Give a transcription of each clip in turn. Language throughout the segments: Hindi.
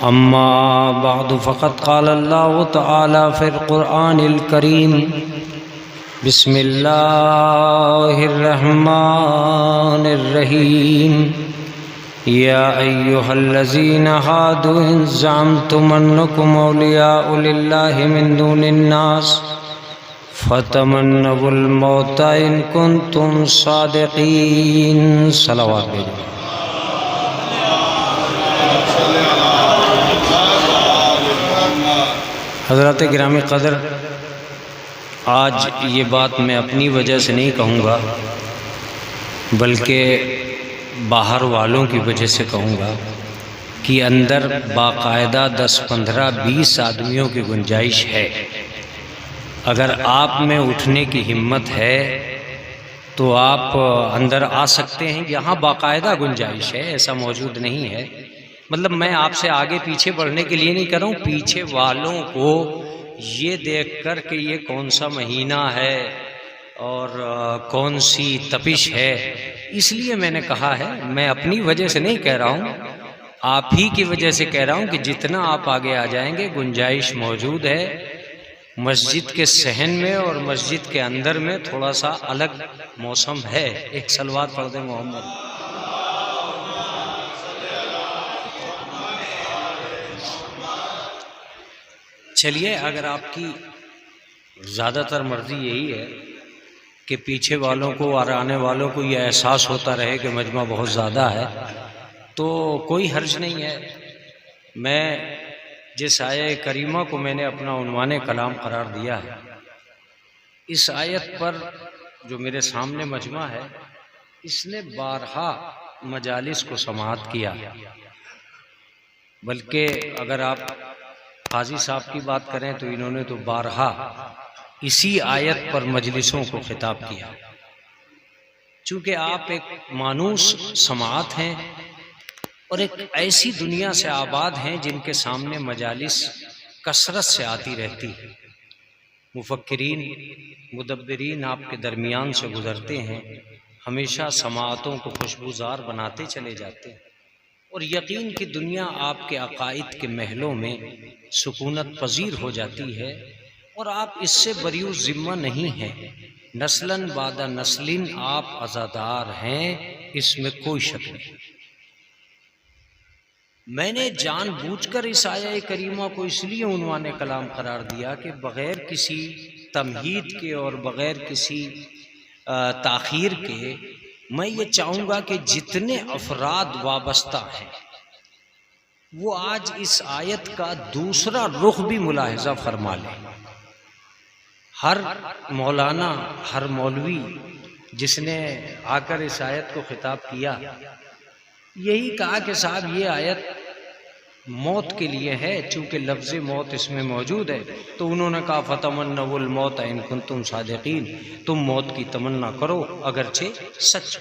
अम्मा बअद फ़क़द क़ाल अल्लाहु तआला फ़िल क़ुरआनिल करीम बिस्मिल्लाहिर रहमानिर रहीम या अय्युहल्लज़ीना हादू इन ज़अमतुम अन्नकुम औलियाउ लिल्लाहि मिन दूनिन नास फ़तमन्नवुल मौता इन कुंतुम सादिक़ीन। सलावत भेजो। हज़रत गिरामी क़दर, आज ये बात मैं अपनी वजह से नहीं कहूँगा बल्कि बाहर वालों की वजह से कहूँगा कि अंदर बाकायदा 10, 15, 20 आदमियों की गुंजाइश है। अगर आप में उठने की हिम्मत है तो आप अंदर आ सकते हैं। यहाँ बाकायदा गुंजाइश है, ऐसा मौजूद नहीं है। मतलब मैं आपसे आगे पीछे बढ़ने के लिए नहीं कर रहा हूँ, पीछे वालों को ये देख कर कि ये कौन सा महीना है और कौन सी तपिश है, इसलिए मैंने कहा है। मैं अपनी वजह से नहीं कह रहा हूँ, आप ही की वजह से कह रहा हूँ कि जितना आप आगे आ जाएंगे गुंजाइश मौजूद है। मस्जिद के सहन में और मस्जिद के अंदर में थोड़ा सा अलग मौसम है। एक सलवात पढ़ दे मोहम्मद। चलिए, अगर आपकी ज़्यादातर मर्ज़ी यही है कि पीछे वालों को और आने वालों को ये एहसास होता रहे कि मजमा बहुत ज़्यादा है, तो कोई हर्ज नहीं है। मैं जिस आयत करीमा को मैंने अपना उन्वाने कलाम करार दिया है, इस आयत पर जो मेरे सामने मजमा है, इसने बारहा मजालिस को समाअत किया। बल्कि अगर आप काजी साहब की बात करें तो इन्होंने तो बारहा इसी आयत पर मजलिसों को खिताब किया। चूँकि आप एक मानूस समाअत हैं और एक ऐसी दुनिया से आबाद हैं जिनके सामने मजालिस कसरत से आती रहती है। मुफक्किरीन, मुदब्बिरीन आपके दरमियान से गुज़रते हैं, हमेशा समाअतों को खुशबूजार बनाते चले जाते हैं और यकीन की दुनिया आपके अकाइद के महलों में सुकूनत पजीर हो जाती है और आप इससे बरिउ ज़िम्मा नहीं हैं। नस्लन बादा नस्लिन आप अज़ादार हैं, इसमें कोई शक नहीं। मैंने जानबूझकर इस आया करीमा को इसलिए उन्वाने कलाम करार दिया कि बग़ैर किसी तमहीद के और बग़ैर किसी ताख़ीर के मैं ये चाहूँगा कि जितने अफराद वाबस्ता हैं वो आज इस आयत का दूसरा रुख भी मुलाहिज़ा फरमा लें। हर मौलाना, हर मौलवी जिसने आकर इस आयत को खिताब किया, यही कहा कि साहब ये आयत मौत के लिए है। चूँकि लफ्ज़ मौत इसमें मौजूद है तो उन्होंने कहा फ़तमन्नवुल मौत इन कुंतुम सादिक़ीन, तुम मौत की तमन्ना करो अगरचे सच।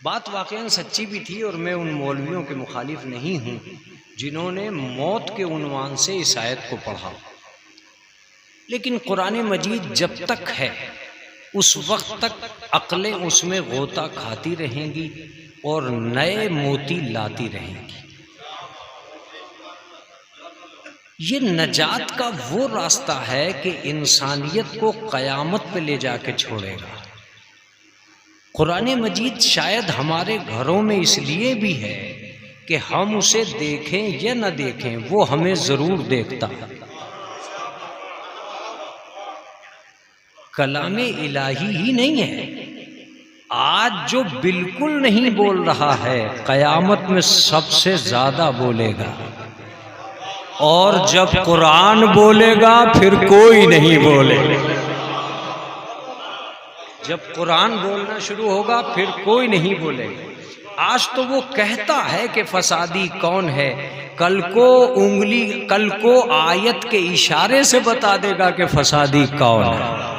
बात वाक़ई सच्ची भी थी और मैं उन मौलवियों के मुखालिफ नहीं हूँ जिन्होंने मौत के उन्वान से इस आयत को पढ़ा। लेकिन कुरान मजीद जब तक है उस वक्त तक अक्लें उसमें गोता खाती रहेंगी और नए मोती लाती रहेंगी। ये नजात का वो रास्ता है कि इंसानियत को क़यामत पे ले जाके छोड़ेगा। कुरान मजीद शायद हमारे घरों में इसलिए भी है कि हम उसे देखें या न देखें, वो हमें ज़रूर देखता है। कलामे इलाही ही नहीं है। आज जो बिल्कुल नहीं बोल रहा है, क़यामत में सबसे ज़्यादा बोलेगा। और जब कुरान बोलेगा फिर कोई नहीं बोलेगा। जब कुरान बोलना शुरू होगा फिर कोई नहीं बोलेगा। आज तो वो कहता है कि फसादी कौन है, कल को आयत के इशारे से बता देगा कि फसादी कौन है।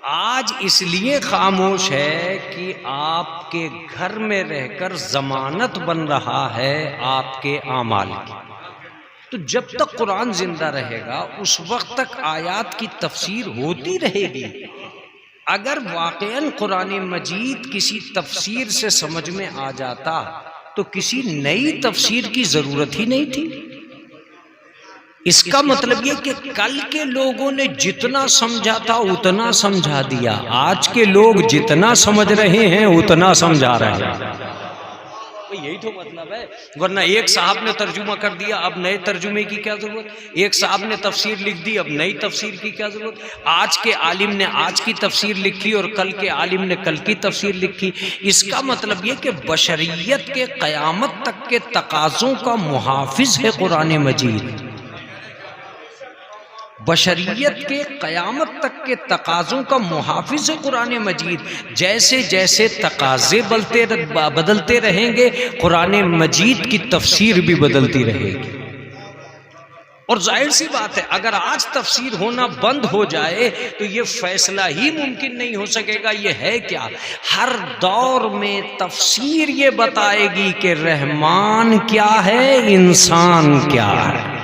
आज इसलिए खामोश है कि आपके घर में रहकर जमानत बन रहा है आपके आमाल की। तो जब तक कुरान जिंदा रहेगा उस वक्त तक आयात की तफसीर होती रहेगी। अगर वाक़ईन कुरान मजीद किसी तफसीर से समझ में आ जाता तो किसी नई तफसीर की जरूरत ही नहीं थी। इसका मतलब ये कि कल के लोगों ने जितना समझा था उतना समझा दिया, आज के लोग जितना समझ रहे हैं उतना समझा रहे हैं। यही तो मतलब है। वरना एक साहब ने तर्जुमा कर दिया, अब नए तर्जुमे की क्या जरूरत? एक साहब ने तफसीर लिख दी, अब नई तफसीर की क्या जरूरत? आज के आलिम ने आज की तफसीर लिखी और कल के आलिम ने कल की तफसीर लिखी। इसका मतलब ये कि बशरियत के क़यामत तक के तकाज़ों का मुहाफिज है कुरान मजीद। बशरियत के क़यामत तक के तकाज़ों का मुहाफिज है कुरान मजीद। जैसे जैसे तकाज़े बदलते रहेंगे, कुरान मजीद की तफसीर भी बदलती रहेगी। और जाहिर सी बात है, अगर आज तफसीर होना बंद हो जाए तो ये फैसला ही मुमकिन नहीं हो सकेगा। ये है क्या? हर दौर में तफसीर ये बताएगी कि रहमान क्या है, इंसान क्या है।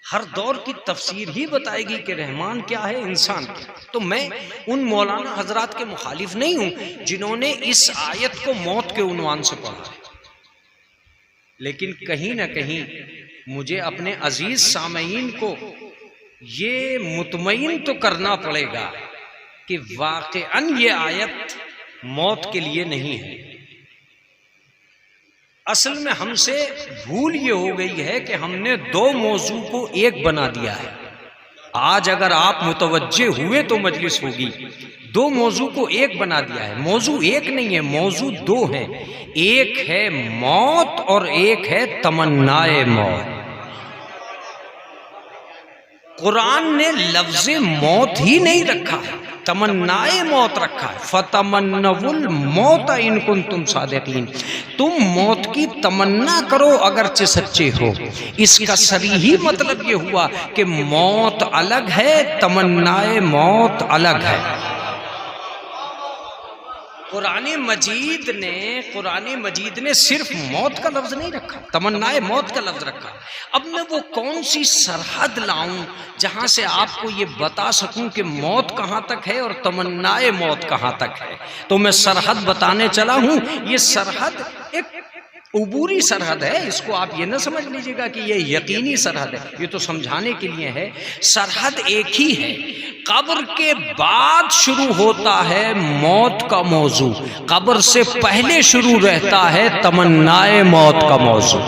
हर दौर की तफसीर ही बताएगी कि रहमान क्या है, इंसान क्या। तो मैं उन मौलाना हजरात के मुखालिफ नहीं हूं जिन्होंने इस आयत को मौत के उन्वान से पढ़ा है, लेकिन कहीं ना कहीं मुझे अपने अजीज सामईन को ये मुतमईन तो करना पड़ेगा कि वाक़अन ये आयत मौत के लिए नहीं है। असल में हमसे भूल ये हो गई है कि हमने दो मौजू को एक बना दिया है। आज अगर आप मुतवज्जे हुए तो मजलिस होगी। दो मौजू को एक बना दिया है। मौजू एक नहीं है, मौजू दो है। एक है मौत और एक है तमन्नाए मौत। कुरान ने लफ्ज़ मौत ही नहीं रखा है, तमन्नाए मौत रखा है। फतमन्नवुल मौत इन कुंतुम सादिकीन, तुम मौत की तमन्ना करो अगरचे सच्चे हो। इसका सरीही मतलब ये हुआ कि मौत अलग है, तमन्नाए मौत अलग है। कुरान मजीद ने सिर्फ मौत का लफ्ज नहीं रखा, तमन्नाए मौत का लफ्ज रखा। अब मैं वो कौन सी सरहद लाऊं जहां से आपको ये बता सकूं कि मौत कहां तक है और तमन्नाए मौत कहां तक है? तो मैं सरहद बताने चला हूं। ये सरहद एक उबूरी सरहद है। इसको आप ये ना समझ लीजिएगा कि ये यकीनी सरहद है, ये तो समझाने के लिए है। सरहद एक ही है। कब्र के बाद शुरू होता है मौत का मौजू, कब्र से पहले शुरू रहता है तमन्नाए मौत का मौजू।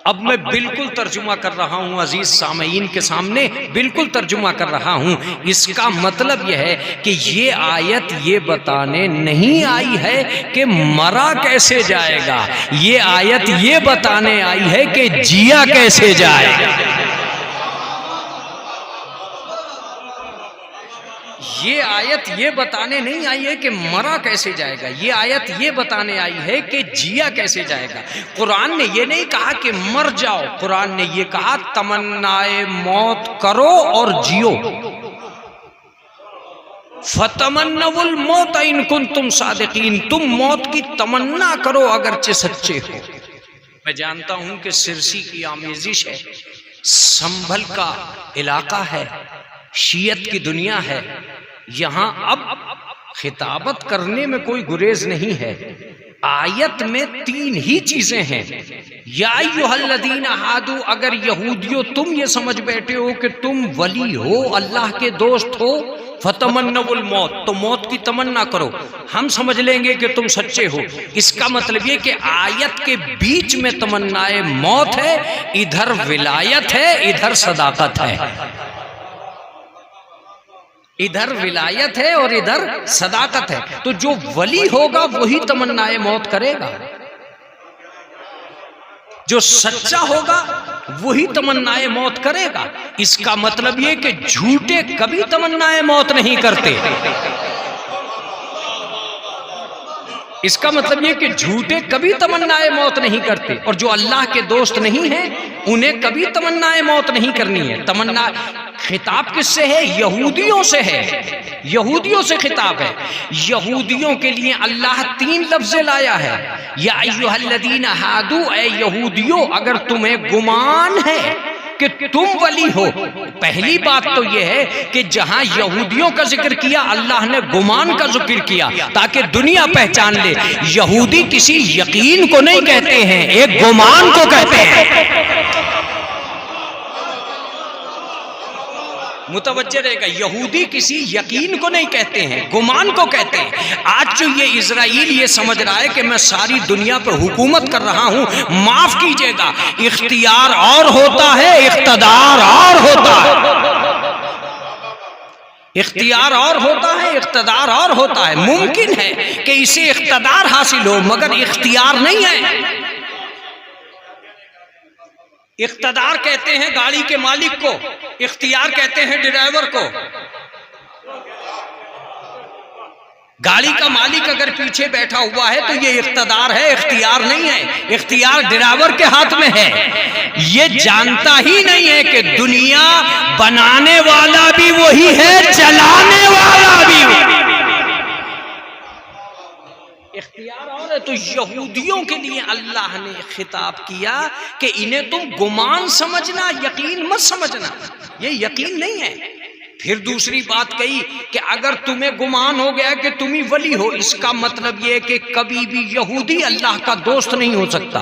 अब मैं बिल्कुल तर्जुमा कर रहा हूं अजीज सामईन के सामने, बिल्कुल तर्जुमा कर रहा हूं। इसका मतलब यह है कि ये आयत ये बताने नहीं आई है कि मरा कैसे जाएगा, ये आयत ये बताने आई है कि जिया कैसे जाएगा। ये आयत ये बताने नहीं आई है कि मरा कैसे जाएगा, ये आयत ये बताने आई है कि जिया कैसे जाएगा। कुरान ने ये नहीं कहा कि मर जाओ, कुरान ने ये कहा तमन्नाए मौत करो और जियो। फतमन्नवुल मौत इन कुंतुम सादिकीन, तुम मौत की तमन्ना करो अगरचे सच्चे हो। मैं जानता हूं कि सिरसी की आमेजिश है, संभल का इलाका है, शियत की दुनिया है। यहां अब खिताबत करने में कोई गुरेज नहीं है। आयत में तीन ही चीजें हैं। या अय्युहल्लज़ीना हादू, अगर यहूदियों तुम ये समझ बैठे हो कि तुम वली हो, अल्लाह के दोस्त हो, फतमन्नवुल मौत, तो मौत की तमन्ना करो, हम समझ लेंगे कि तुम सच्चे हो। इसका मतलब ये कि आयत के बीच में तमन्नाए मौत है, इधर विलायत है, इधर सदाकत है। इधर विलायत है और इधर सदाकत है। तो जो वली होगा वही तमन्नाए मौत करेगा, जो सच्चा होगा वही तमन्नाए मौत करेगा। इसका मतलब ये कि झूठे कभी तमन्नाए मौत नहीं करते। इसका मतलब ये कि झूठे कभी तमन्नाए मौत नहीं करते, और जो अल्लाह के दोस्त नहीं हैं उन्हें कभी तमन्नाए मौत नहीं करनी है। तमन्ना खिताब किससे है? यहूदियों से है, यहूदियों से खिताब है। यहूदियों के लिए अल्लाह तीन लफ्ज़ लाया है। या अय्युहल्लज़ीना हादू, ऐ यहूदियों अगर तुम्हें गुमान है कि तुम वली हो। पहली बात तो यह है कि जहां यहूदियों का जिक्र किया, अल्लाह ने गुमान का जिक्र किया ताकि दुनिया पहचान ले यहूदी किसी यकीन को नहीं कहते हैं, एक गुमान को कहते हैं। मुतवज्जे रहेगा, यहूदी किसी यकीन को नहीं कहते हैं, गुमान को कहते हैं। आज जो ये इजराइल ये समझ रहा है कि मैं सारी दुनिया पर हुकूमत कर रहा हूं, माफ कीजिएगा, इख्तियार और होता है, इख्तदार और होता है। इख्तियार और होता है, इख्तदार और होता है। मुमकिन है कि इसे इख्तदार हासिल हो मगर इख्तियार नहीं है। इख्तदार कहते हैं गाड़ी के मालिक को, इख्तियार कहते हैं ड्राइवर को। गाड़ी का मालिक अगर पीछे बैठा हुआ है तो ये इख्तदार है, इख्तियार नहीं है। इख्तियार ड्राइवर के हाथ में है। ये जानता ही नहीं है कि दुनिया बनाने वाला भी वही है, चलाने वाला भी वही। इख्तियार और है। तो यहूदियों के लिए अल्लाह ने खिताब किया कि इन्हें तुम गुमान समझना, यकीन मत समझना, ये यकीन नहीं है। फिर दूसरी बात कही कि अगर तुम्हें गुमान हो गया कि तुम ही वली हो, इसका मतलब यह कि कभी भी यहूदी अल्लाह का दोस्त नहीं हो सकता।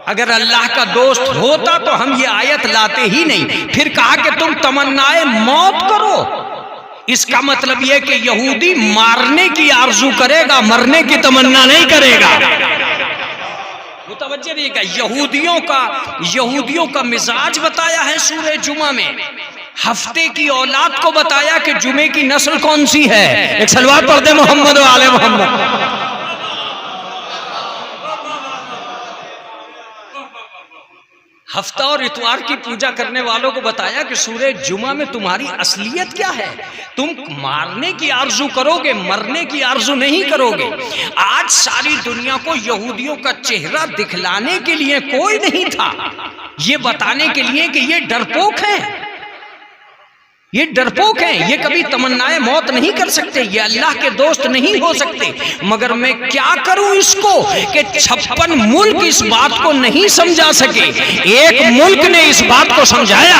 अगर अल्लाह का दोस्त होता तो हम ये आयत लाते ही नहीं। फिर कहा कि तुम तमन्नाए मौत करो, इसका मतलब यह कि यहूदी मारने की आरजू करेगा, मरने की तमन्ना नहीं करेगा। मुतवज्जे रहिएगा, यहूदियों का मिजाज बताया है सूरह जुमा में। हफ्ते की औलाद को बताया कि जुमे की नस्ल कौन सी है। एक सलवात पढ़ दे मोहम्मद व आले मोहम्मद। हफ्ता और इतवार की पूजा करने वालों को बताया कि सूरह जुमा में तुम्हारी असलियत क्या है। तुम मारने की आरजू करोगे, मरने की आरजू नहीं करोगे। आज सारी दुनिया को यहूदियों का चेहरा दिखलाने के लिए कोई नहीं था, ये बताने के लिए कि ये डरपोक हैं, ये डरपोक हैं, ये कभी तमन्नाए मौत नहीं कर सकते, ये अल्लाह के दोस्त नहीं हो सकते। मगर मैं क्या करूं इसको कि 56 मुल्क इस बात को नहीं समझा सके। एक मुल्क ने इस बात को समझाया,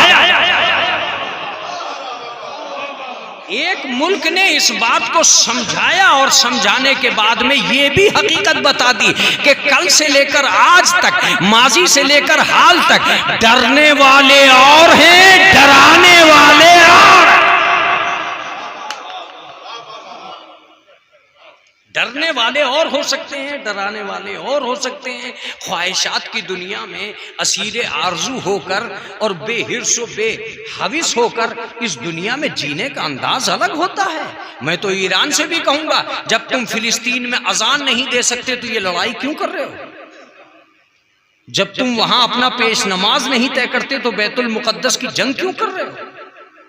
एक मुल्क ने इस बात को समझाया और समझाने के बाद में ये भी हकीकत बता दी कि कल से लेकर आज तक, माजी से लेकर हाल तक, डरने वाले और हैं, डराने वाले और। डरने वाले और हो सकते हैं, डराने वाले और हो सकते हैं। ख्वाहिशात की दुनिया में असीर आरजू होकर और बेहिर्स बेहविस होकर इस दुनिया में जीने का अंदाज अलग होता है। मैं तो ईरान से भी कहूंगा, जब तुम फिलिस्तीन में अजान नहीं दे सकते तो ये लड़ाई क्यों कर रहे हो? जब तुम वहां अपना पेश नमाज नहीं तय करते तो बैतुल मुकद्दस की जंग क्यों कर रहे हो?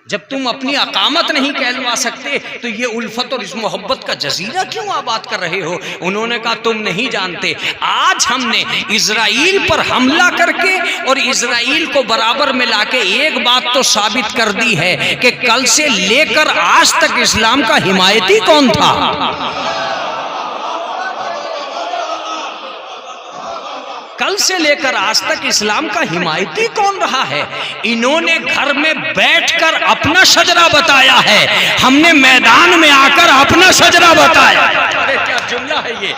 जब तुम अपनी अकामत नहीं कहलवा सकते तो ये उल्फत और इस मोहब्बत का जजीरा क्यों आबाद कर रहे हो? उन्होंने कहा तुम नहीं जानते। आज हमने इजराइल पर हमला करके और इजराइल को बराबर में लाके एक बात तो साबित कर दी है कि कल से लेकर आज तक इस्लाम का हिमायती कौन था। कल से लेकर आज तक इस्लाम का हिमायती कौन रहा है? इन्होंने घर में बैठकर अपना शजरा बताया है, हमने मैदान में आकर अपना शजरा बताया। अरे क्या जुमला है ये!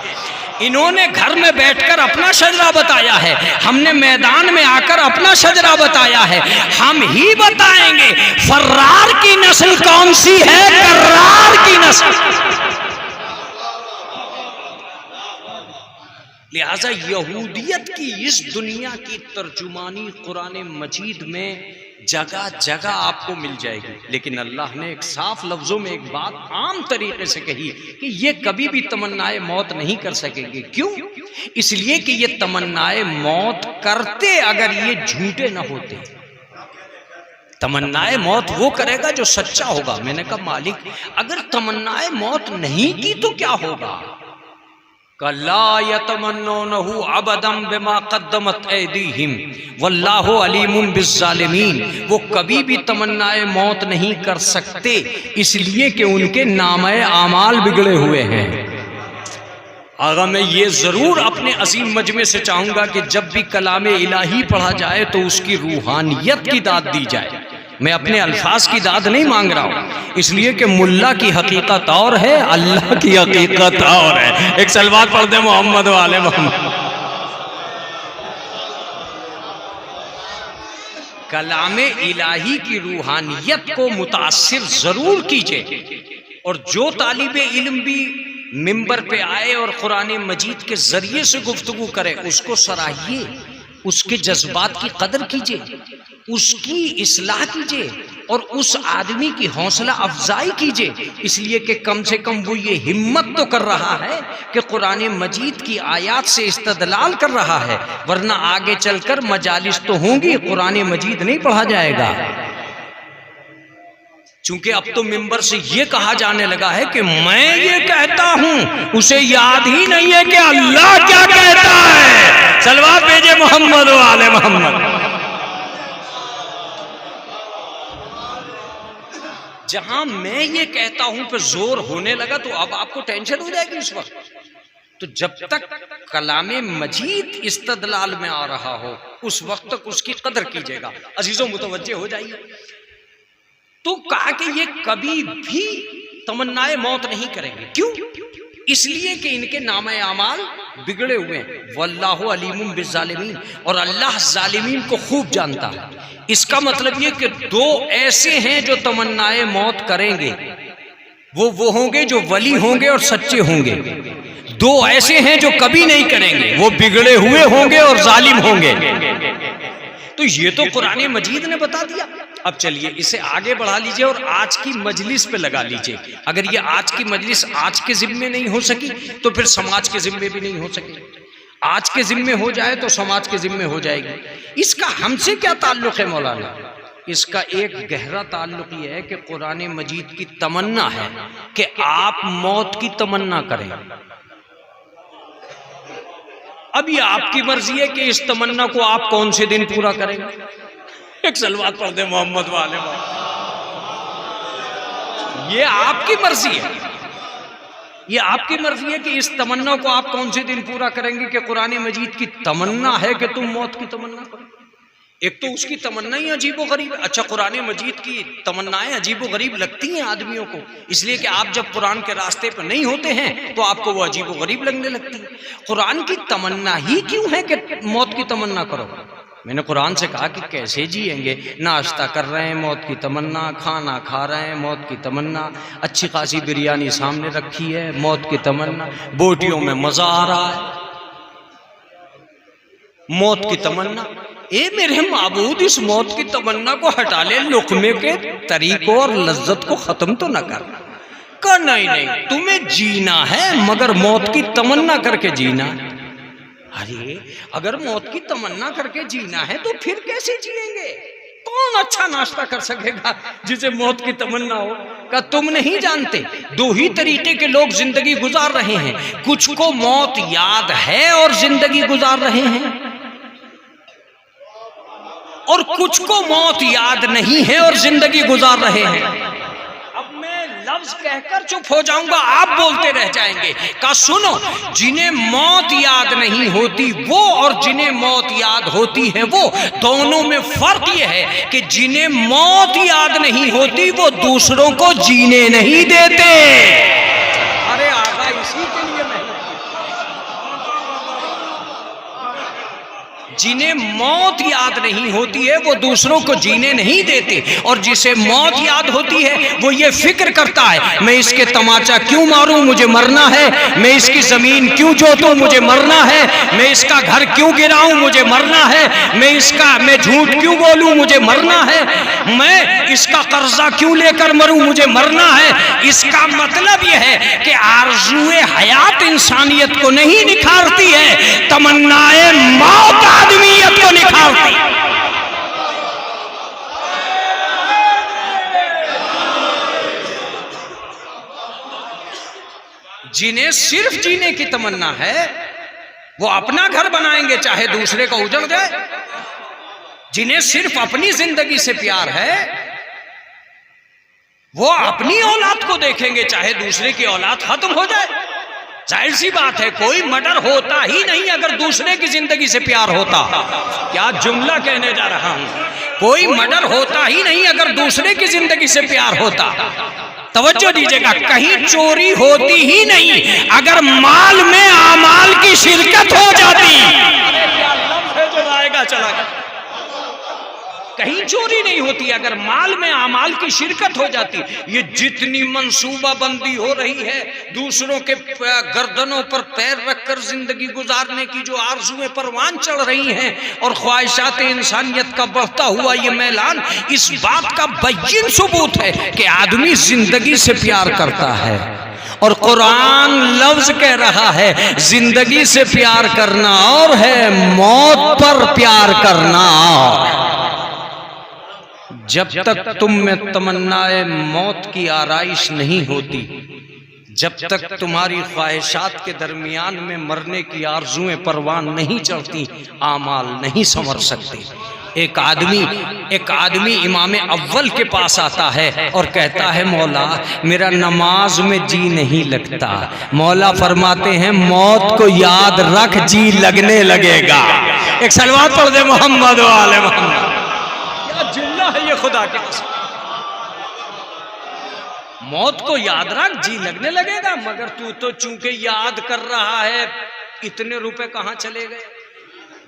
इन्होंने घर में बैठकर अपना शजरा बताया है, हमने मैदान में आकर अपना शजरा बताया है। हम ही बताएंगे फर्रार की नस्ल कौन सी है, कर्रार की नस्ल। लिहाजा यहूदियत की इस दुनिया की तर्जुमानी कुरान मजीद में जगह जगह आपको मिल जाएगी। लेकिन अल्लाह ने एक साफ लफ्जों में एक बात आम तरीके से कही कि ये कभी भी तमन्नाए मौत नहीं कर सकेंगे। क्यों? इसलिए कि ये तमन्नाए मौत करते अगर ये झूठे न होते। तमन्नाए मौत वो करेगा जो सच्चा होगा। मैंने कहा मालिक अगर तमन्नाए मौत नहीं की तो क्या होगा? कल्ला यतमन्नूनहु अबदम बिमा क़द्दमत ऐदीहिम वल्लाहु अलीमुम बिज़्ज़ालिमीन। वो कभी भी तमन्नाए मौत नहीं कर सकते इसलिए कि उनके नामे आमाल बिगड़े हुए हैं। आगा मैं ये ज़रूर अपने अजीम मजमे से चाहूँगा कि जब भी कलाम इलाही पढ़ा जाए तो उसकी रूहानियत की दाद दी जाए। मैं अपने अल्फाज की दाद नहीं मांग रहा हूँ, इसलिए कि मुल्ला की हकीकत और है, अल्लाह की हकीकत और है। एक सलवात पढ़ दे मोहम्मद वाले मोहम्मद। कलाम इलाही की रूहानियत को मुतासिर ज़रूर कीजिए, और जो तालिब इल्म भी मिंबर पे आए और कुरान मजीद के ज़रिए से गुफ्तगू करे उसको सराहिए, उसके जज्बात की कदर कीजिए, उसकी इस्लाह कीजिए और उस आदमी की हौसला अफजाई कीजिए, इसलिए कि कम से कम वो ये हिम्मत तो कर रहा है कि कुरान मजीद की आयात से इस्तदलाल कर रहा है, वरना आगे चलकर मजालिस तो होंगी, कुरान मजीद नहीं पढ़ा जाएगा। चूंकि अब तो मिंबर से ये कहा जाने लगा है कि मैं ये कहता हूं, उसे याद ही नहीं है कि अल्लाह क्या कहता है। सलवात भेजे मोहम्मद वाले मोहम्मद। जहां मैं ये कहता हूं पे जोर होने लगा तो अब आपको टेंशन हो जाएगी इस वक्त। तो जब तक कलामे मजीद इस्तदलाल में आ रहा हो उस वक्त तक उसकी कदर कीजिएगा। अजीजों मुतवज्जे हो जाइए। तो कहा कि ये कभी भी तमन्नाए मौत नहीं करेंगे। क्यों? इसलिए कि इनके नामे आमाल बिगड़े हुए हैं। वल्लाहु अलीमुम बिज़्ज़ालिमीन, और अल्लाह जालिमीन को खूब जानता है। इसका मतलब ये कि दो ऐसे हैं जो तमन्नाए मौत करेंगे, वो होंगे जो वली होंगे और सच्चे होंगे। दो ऐसे हैं जो कभी नहीं करेंगे, वो बिगड़े हुए होंगे और जालिम होंगे। तो ये तो कुरान मजीद ने बता दिया। अब चलिए इसे आगे बढ़ा लीजिए और आज की मजलिस पे लगा लीजिए। अगर ये आज की मजलिस आज के जिम्मे नहीं हो सकी तो फिर समाज के जिम्मे भी नहीं हो सकी। आज के जिम्मे हो जाए तो समाज के जिम्मे हो जाएगी। इसका हमसे क्या ताल्लुक है मौलाना? इसका एक गहरा ताल्लुक ये है कि कुरान मजीद की तमन्ना है कि आप मौत की तमन्ना करें। अब ये आपकी मर्जी है कि इस तमन्ना को आप कौन से दिन पूरा करेंगे। एक सलवात पढ़ दे मोहम्मद वाले। ये आपकी मर्जी है, ये आपकी मर्जी है कि इस तमन्ना को आप कौन से दिन पूरा करेंगे। कि कुरान मजीद की तमन्ना है कि तुम मौत की तमन्ना करो। एक तो उसकी तमन्ना ही अजीबो गरीब। अच्छा, कुरान मजीद की तमन्नाएं अजीबो गरीब लगती हैं आदमियों को, इसलिए कि आप जब कुरान के रास्ते पर नहीं होते हैं तो आपको वो अजीबो गरीब लगने लगती है। कुरान की तमन्ना ही क्यों है कि मौत की तमन्ना करो? मैंने कुरान से कहा कि कैसे जिएंगे? नाश्ता कर रहे हैं मौत की तमन्ना, खाना खा रहे हैं मौत की तमन्ना, अच्छी खासी बिरयानी सामने रखी है मौत की तमन्ना, बोटियों में मजा आ रहा है मौत की तमन्ना। ए मेरे माबूद, इस मौत की तमन्ना को हटा ले, लुक़मे के तरीकों और लज्जत को खत्म तो न कर। नहीं, तुम्हें जीना है मगर मौत की तमन्ना करके जीना। अरे अगर मौत की तमन्ना करके जीना है तो फिर कैसे जिएंगे? कौन अच्छा नाश्ता कर सकेगा जिसे मौत की तमन्ना हो? क्या तुम नहीं जानते? दो ही तरीके के लोग जिंदगी गुजार रहे हैं। कुछ को मौत याद है और जिंदगी गुजार रहे हैं, और कुछ को मौत याद नहीं है और जिंदगी गुजार रहे हैं। अब मैं लफ्ज कहकर चुप हो जाऊंगा, आप बोलते रह जाएंगे। का सुनो, जिन्हें मौत याद नहीं होती वो और जिन्हें मौत याद होती है वो, दोनों में फर्क यह है कि जिन्हें मौत याद नहीं होती वो दूसरों को जीने नहीं देते। अरे आगा इसी के लिए मेहनत। जिन्हें मौत याद नहीं होती है वो दूसरों को जीने नहीं देते, और जिसे मौत याद होती है वो ये फिक्र करता है मैं इसके तमाचा क्यों मारूं, मुझे मरना है। मैं इसकी जमीन क्यों जोतूं, मुझे मरना है। मैं इसका घर क्यों गिराऊं, मुझे मरना है। मैं झूठ क्यों बोलूं, मुझे मरना है। मैं इसका कर्जा क्यों लेकर मरूं, मुझे मरना है। इसका मतलब यह है कि आरज़ुए हयात इंसानियत को नहीं निखारती है, तमन्नाए मौत आदमियत को निखारती। जिन्हें सिर्फ जीने की तमन्ना है वो अपना घर बनाएंगे चाहे दूसरे का उजड़ जाए। जिन्हें सिर्फ अपनी जिंदगी से प्यार है वो अपनी औलाद को देखेंगे चाहे दूसरे की औलाद खत्म हो जाए। जाहिर सी बात है कोई मर्डर होता ही नहीं अगर दूसरे की जिंदगी से प्यार होता। क्या जुमला कहने जा रहा हूं, कोई मर्डर होता ही नहीं अगर दूसरे की जिंदगी से प्यार होता। तवज्जो दीजिएगा, कहीं चोरी होती ही नहीं अगर माल में आमाल की शिरकत हो जाती। जो आएगा चला गया। कहीं चोरी नहीं होती अगर माल में आमाल की शिरकत हो जाती। ये जितनी मंसूबाबंदी हो रही है, दूसरों के गर्दनों पर पैर रखकर जिंदगी गुजारने की जो आरज़ुएं परवान चढ़ रही हैं और ख्वाहिशात इंसानियत का बढ़ता हुआ ये मैलान, इस बात का बय्यिन सबूत है कि आदमी जिंदगी से प्यार करता है। और कुरान लफ्ज कह रहा है जिंदगी से प्यार करना और है, मौत पर प्यार करना और। जब तक तुम में तमन्नाए मौत की आराइश नहीं होती, जब तक तुम्हारी ख्वाहिशात के दरमियान में मरने की आरज़ुएं परवान नहीं चढ़ती, आमाल नहीं संवर सकते। एक आदमी इमाम अव्वल के पास आता है और कहता है मौला मेरा नमाज में जी नहीं लगता। मौला फरमाते हैं मौत को याद रख, जी लगने लगेगा। एक सलवात पढ़ दे मोहम्मद वाले मोहम्मद। जुमला है ये खुदा के कसम। मौत को याद रख, जी लगने लगेगा। मगर तू तो चूंकि याद कर रहा है, इतने रुपए कहां चले गए,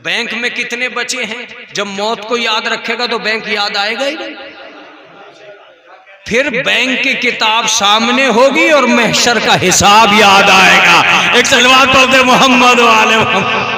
बैंक में कितने बचे हैं। जब मौत को याद रखेगा तो बैंक याद आएगा ही नहीं। फिर बैंक की किताब सामने होगी और महशर का हिसाब याद आएगा। एक सलवात पढ़ दे मोहम्मद वाले मोहम्मद।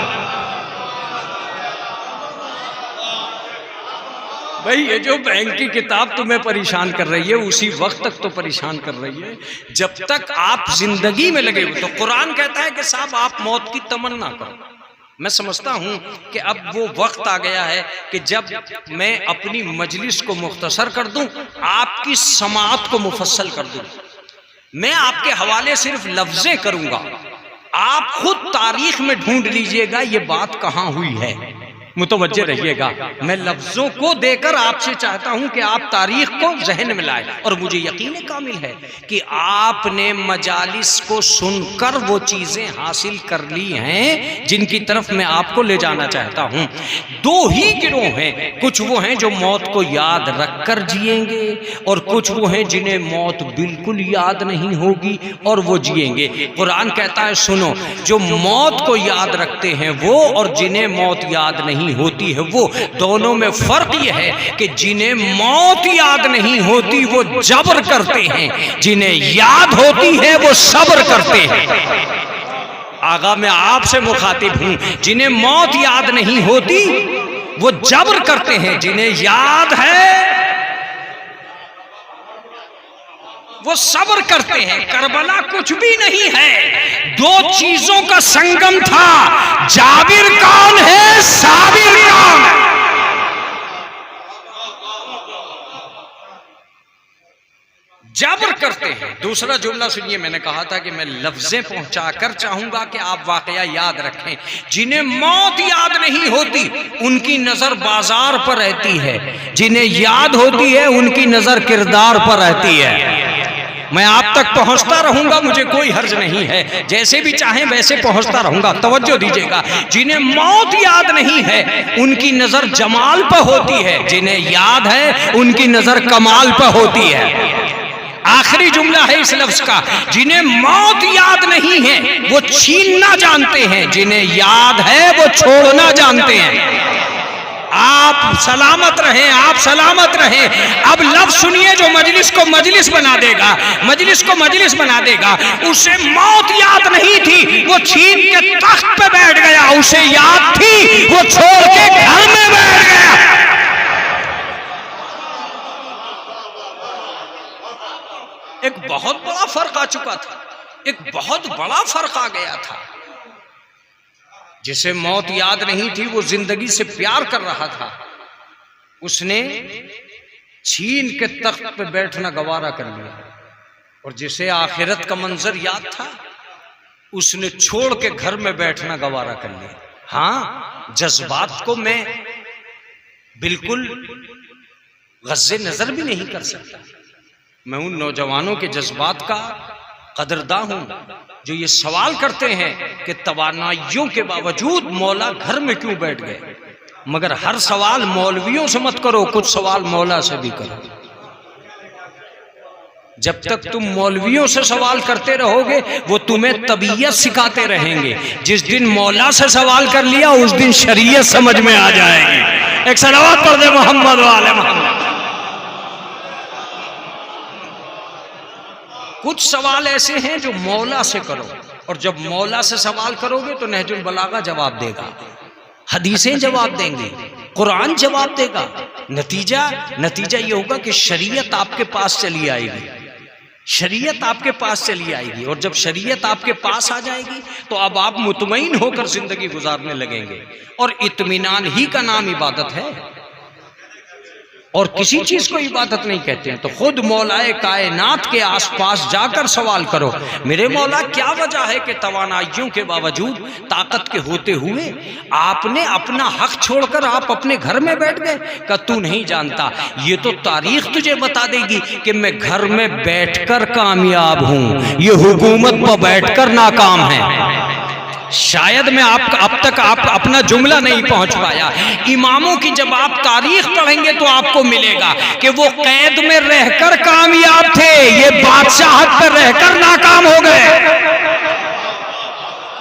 भाई ये जो बैंक की किताब तुम्हें परेशान कर रही है, उसी वक्त तक तो परेशान कर रही है जब तक आप जिंदगी में लगे हुए। तो कुरान कहता है कि साहब आप मौत की तमन्ना करो। मैं समझता हूं कि अब वो वक्त आ गया है कि जब मैं अपनी मजलिस को मुख्तसर कर दूं, आपकी समाअत को मुफस्सल कर दूं। मैं आपके हवाले सिर्फ लफ्जें करूंगा, आप खुद तारीख में ढूंढ लीजिएगा ये बात कहां हुई है। मुतवज्जे रहिएगा, मैं लफ्जों को देकर आपसे चाहता हूं कि आप तारीख को जहन में लाए। और मुझे यकीन कामिल है कि आपने मजालिस को सुनकर वो चीजें हासिल कर ली हैं जिनकी तरफ मैं आपको ले जाना चाहता हूं। दो ही गिरोह हैं, कुछ वो हैं जो मौत को याद रखकर जिएंगे और कुछ वो हैं जिन्हें मौत बिल्कुल याद नहीं होगी और वो जिएंगे। कुरान कहता है सुनो, जो मौत को याद रखते हैं वो और जिन्हें मौत याद नहीं होती है वो, दोनों में फर्क यह है कि जिन्हें मौत याद नहीं होती वो जबर करते हैं, जिन्हें याद होती है वो सब्र करते हैं। आगा मैं आपसे मुखातिब हूं, जिन्हें मौत याद नहीं होती वो जबर करते हैं, जिन्हें याद है वो सब्र करते हैं। करबला कुछ भी नहीं है, दो चीजों का संगम था। जाबिर कौन है, साबिर कौन है। जबर करते हैं। दूसरा जुमला सुनिए, मैंने कहा था कि मैं लफ्जें पहुंचाकर चाहूंगा कि आप वाकया याद रखें। जिन्हें मौत याद नहीं होती उनकी नजर बाजार पर रहती है, जिन्हें याद होती है उनकी नजर किरदार पर रहती है। मैं आप तक पहुंचता रहूंगा, मुझे कोई हर्ज नहीं है, जैसे भी चाहें वैसे पहुंचता रहूंगा। तवज्जो दीजिएगा, जिन्हें मौत याद नहीं है उनकी नजर जमाल पर होती है, जिन्हें याद है उनकी नजर कमाल पर होती है। आखिरी जुमला है इस लफ्ज का, जिन्हें मौत याद नहीं है वो छीनना जानते हैं, जिन्हें याद है वो छोड़ना जानते हैं। आप सलामत रहें, आप सलामत रहें। अब लफ्ज सुनिए जो मजलिस को मजलिस बना देगा, मजलिस को मजलिस बना देगा। उसे मौत याद नहीं थी, वो छीन के तख्त पे बैठ गया। उसे याद थी, वो छोड़ के घर में बैठ गया। एक बहुत बड़ा फर्क आ चुका था, एक बहुत बड़ा फर्क आ गया था। जिसे मौत याद नहीं थी वो जिंदगी से प्यार कर रहा था, उसने छीन के तख्त पे बैठना गवारा कर लिया। और जिसे आखिरत का मंजर याद था उसने छोड़ के घर में बैठना गवारा कर लिया। हाँ, जज्बात को मैं बिल्कुल गज़े नजर भी नहीं कर सकता। मैं उन नौजवानों के जज्बात का कदरदां हूं जो ये सवाल करते हैं कि तवानाइयों के बावजूद मौला घर में क्यों बैठ गए। मगर हर सवाल मौलवियों से मत करो, कुछ सवाल मौला से भी करो। जब तक तुम मौलवियों से सवाल करते रहोगे वो तुम्हें तबीयत सिखाते रहेंगे। जिस दिन मौला से सवाल कर लिया उस दिन शरीयत समझ में आ जाएगी। एक सलावत पढ़ दे मोहम्मद वाले मोहम्मद। कुछ सवाल ऐसे हैं जो मौला से करो, और जब मौला से सवाल करोगे तो नहजुल बलागा जवाब देगा, हदीसें जवाब देंगे, कुरान जवाब देगा। नतीजा ये होगा कि शरीयत आपके पास चली आएगी, शरीयत आपके पास चली आएगी। और जब शरीयत आपके पास आ जाएगी तो अब आप मुतमईन होकर जिंदगी गुजारने लगेंगे। और इत्मीनान ही का नाम इबादत है, और किसी चीज को इबादत नहीं कहते हैं। तो खुद मौलाए कायनात के आसपास जाकर सवाल करो, मेरे मौला क्या वजह है कि तवानाइयों के बावजूद, ताकत के होते हुए आपने अपना हक छोड़कर आप अपने घर में बैठ गए। का तू नहीं जानता, ये तो तारीख तुझे बता देगी कि मैं घर में बैठकर कामयाब हूं, ये हुकूमत पर बैठकर नाकाम है। शायद मैं अब तक आप अपना जुमला नहीं पहुंच पाया। इमामों की जब आप तारीख पढ़ेंगे तो आपको मिलेगा कि वो कैद में रहकर कामयाब थे, ये बादशाहत पर रहकर नाकाम हो गए।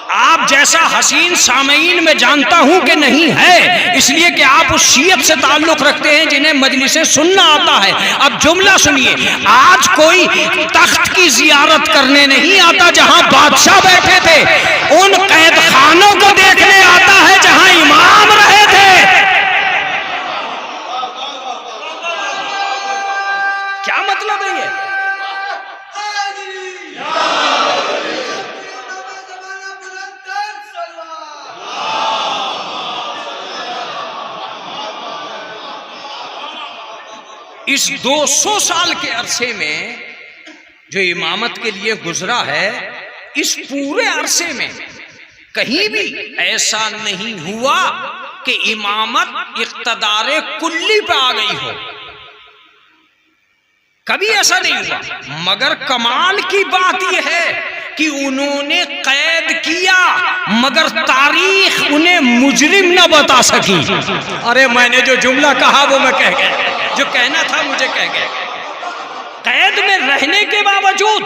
आप जैसा हसीन सामईन में जानता हूं कि नहीं है, इसलिए कि आप उस शीयत से ताल्लुक रखते हैं जिन्हें मजलिसें सुनना आता है। अब जुमला सुनिए, आज कोई तख्त की जियारत करने नहीं आता जहां बादशाह बैठे थे, उन कैद खानों को देखने आता है जहां इमाम रहे थे। क्या मतलब है ये? इस 200 साल के अरसे में जो इमामत के लिए गुजरा है, इस पूरे अरसे में कहीं भी ऐसा नहीं हुआ कि इमामत इख्तदारे कुल्ली पे आ गई हो, कभी ऐसा नहीं हुआ। मगर कमाल की बात यह है कि उन्होंने कैद किया मगर तारीख उन्हें मुजरिम न बता सकी। अरे मैंने जो जुमला कहा वो मैं कह गया, जो कहना था मुझे कह गया। कैद में रहने के बावजूद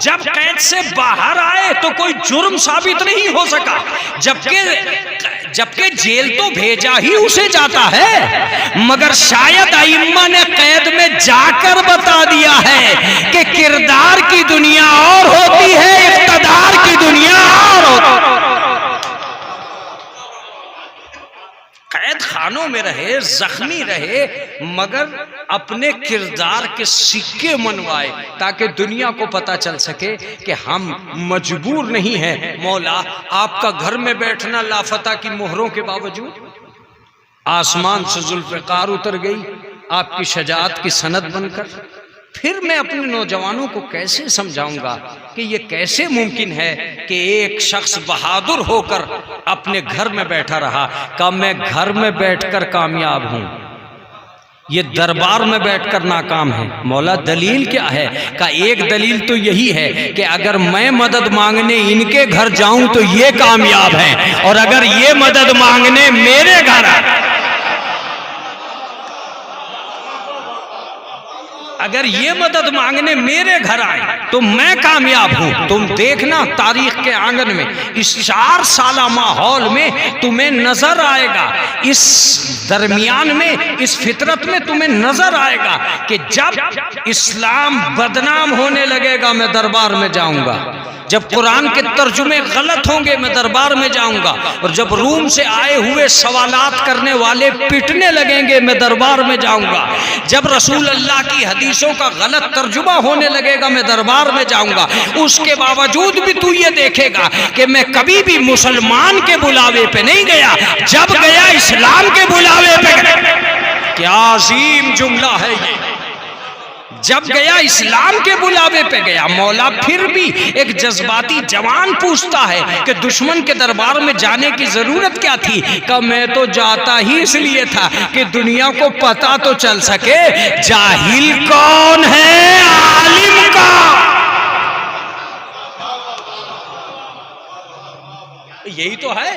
जब कैद से बाहर आए तो कोई जुर्म साबित नहीं हो सका, जबकि जेल तो भेजा ही उसे जाता है। मगर शायद अइम्मा ने कैद में जाकर बता दिया है कि किरदार की दुनिया और होती है, इख्तिदार की दुनिया और होती है। कैद खानों में रहे, जख्मी रहे, मगर अपने किरदार के सिक्के मनवाए ताकि दुनिया को पता चल सके कि हम मजबूर नहीं हैं। मौला आपका घर में बैठना लाफता की मोहरों के बावजूद, आसमान से जुल्फ़िकार उतर गई आपकी शजाअत की सनद बनकर। फिर मैं अपने नौजवानों को कैसे समझाऊंगा कि ये कैसे मुमकिन है कि एक शख्स बहादुर होकर अपने घर में बैठा रहा। का मैं घर में बैठकर कामयाब हूं, ये दरबार में बैठकर नाकाम है। मौला दलील क्या है? का एक दलील तो यही है कि अगर मैं मदद मांगने इनके घर जाऊं तो ये कामयाब हैं, और अगर ये मदद मांगने मेरे घर आए, अगर ये मदद मांगने मेरे घर आए तो मैं कामयाब हूं। तुम देखना तारीख के आंगन में इस 4 साला माहौल में तुम्हें नजर आएगा, इस दरमियान में, इस फितरत में तुम्हें नजर आएगा कि जब इस्लाम बदनाम होने लगेगा मैं दरबार में जाऊंगा, जब कुरान के तर्जुमे गलत होंगे मैं दरबार में जाऊंगा, और जब रूम से आए हुए सवालात करने वाले पिटने लगेंगे मैं दरबार में जाऊंगा, जब रसूल अल्लाह की हदीसों का गलत तर्जुमा होने लगेगा मैं दरबार में जाऊंगा। उसके बावजूद भी तू ये देखेगा कि मैं कभी भी मुसलमान के बुलावे पे नहीं गया, जब गया इस्लाम के बुलावे पे गया। क्या अजीम जुमला है ये, जब गया इस्लाम के बुलावे पे गया। मौला फिर भी एक जज्बाती जवान पूछता है कि दुश्मन के दरबार में जाने की जरूरत क्या थी? का मैं तो जाता ही इसलिए था कि दुनिया को पता तो चल सके जाहिल कौन है आलिम का। यही तो है,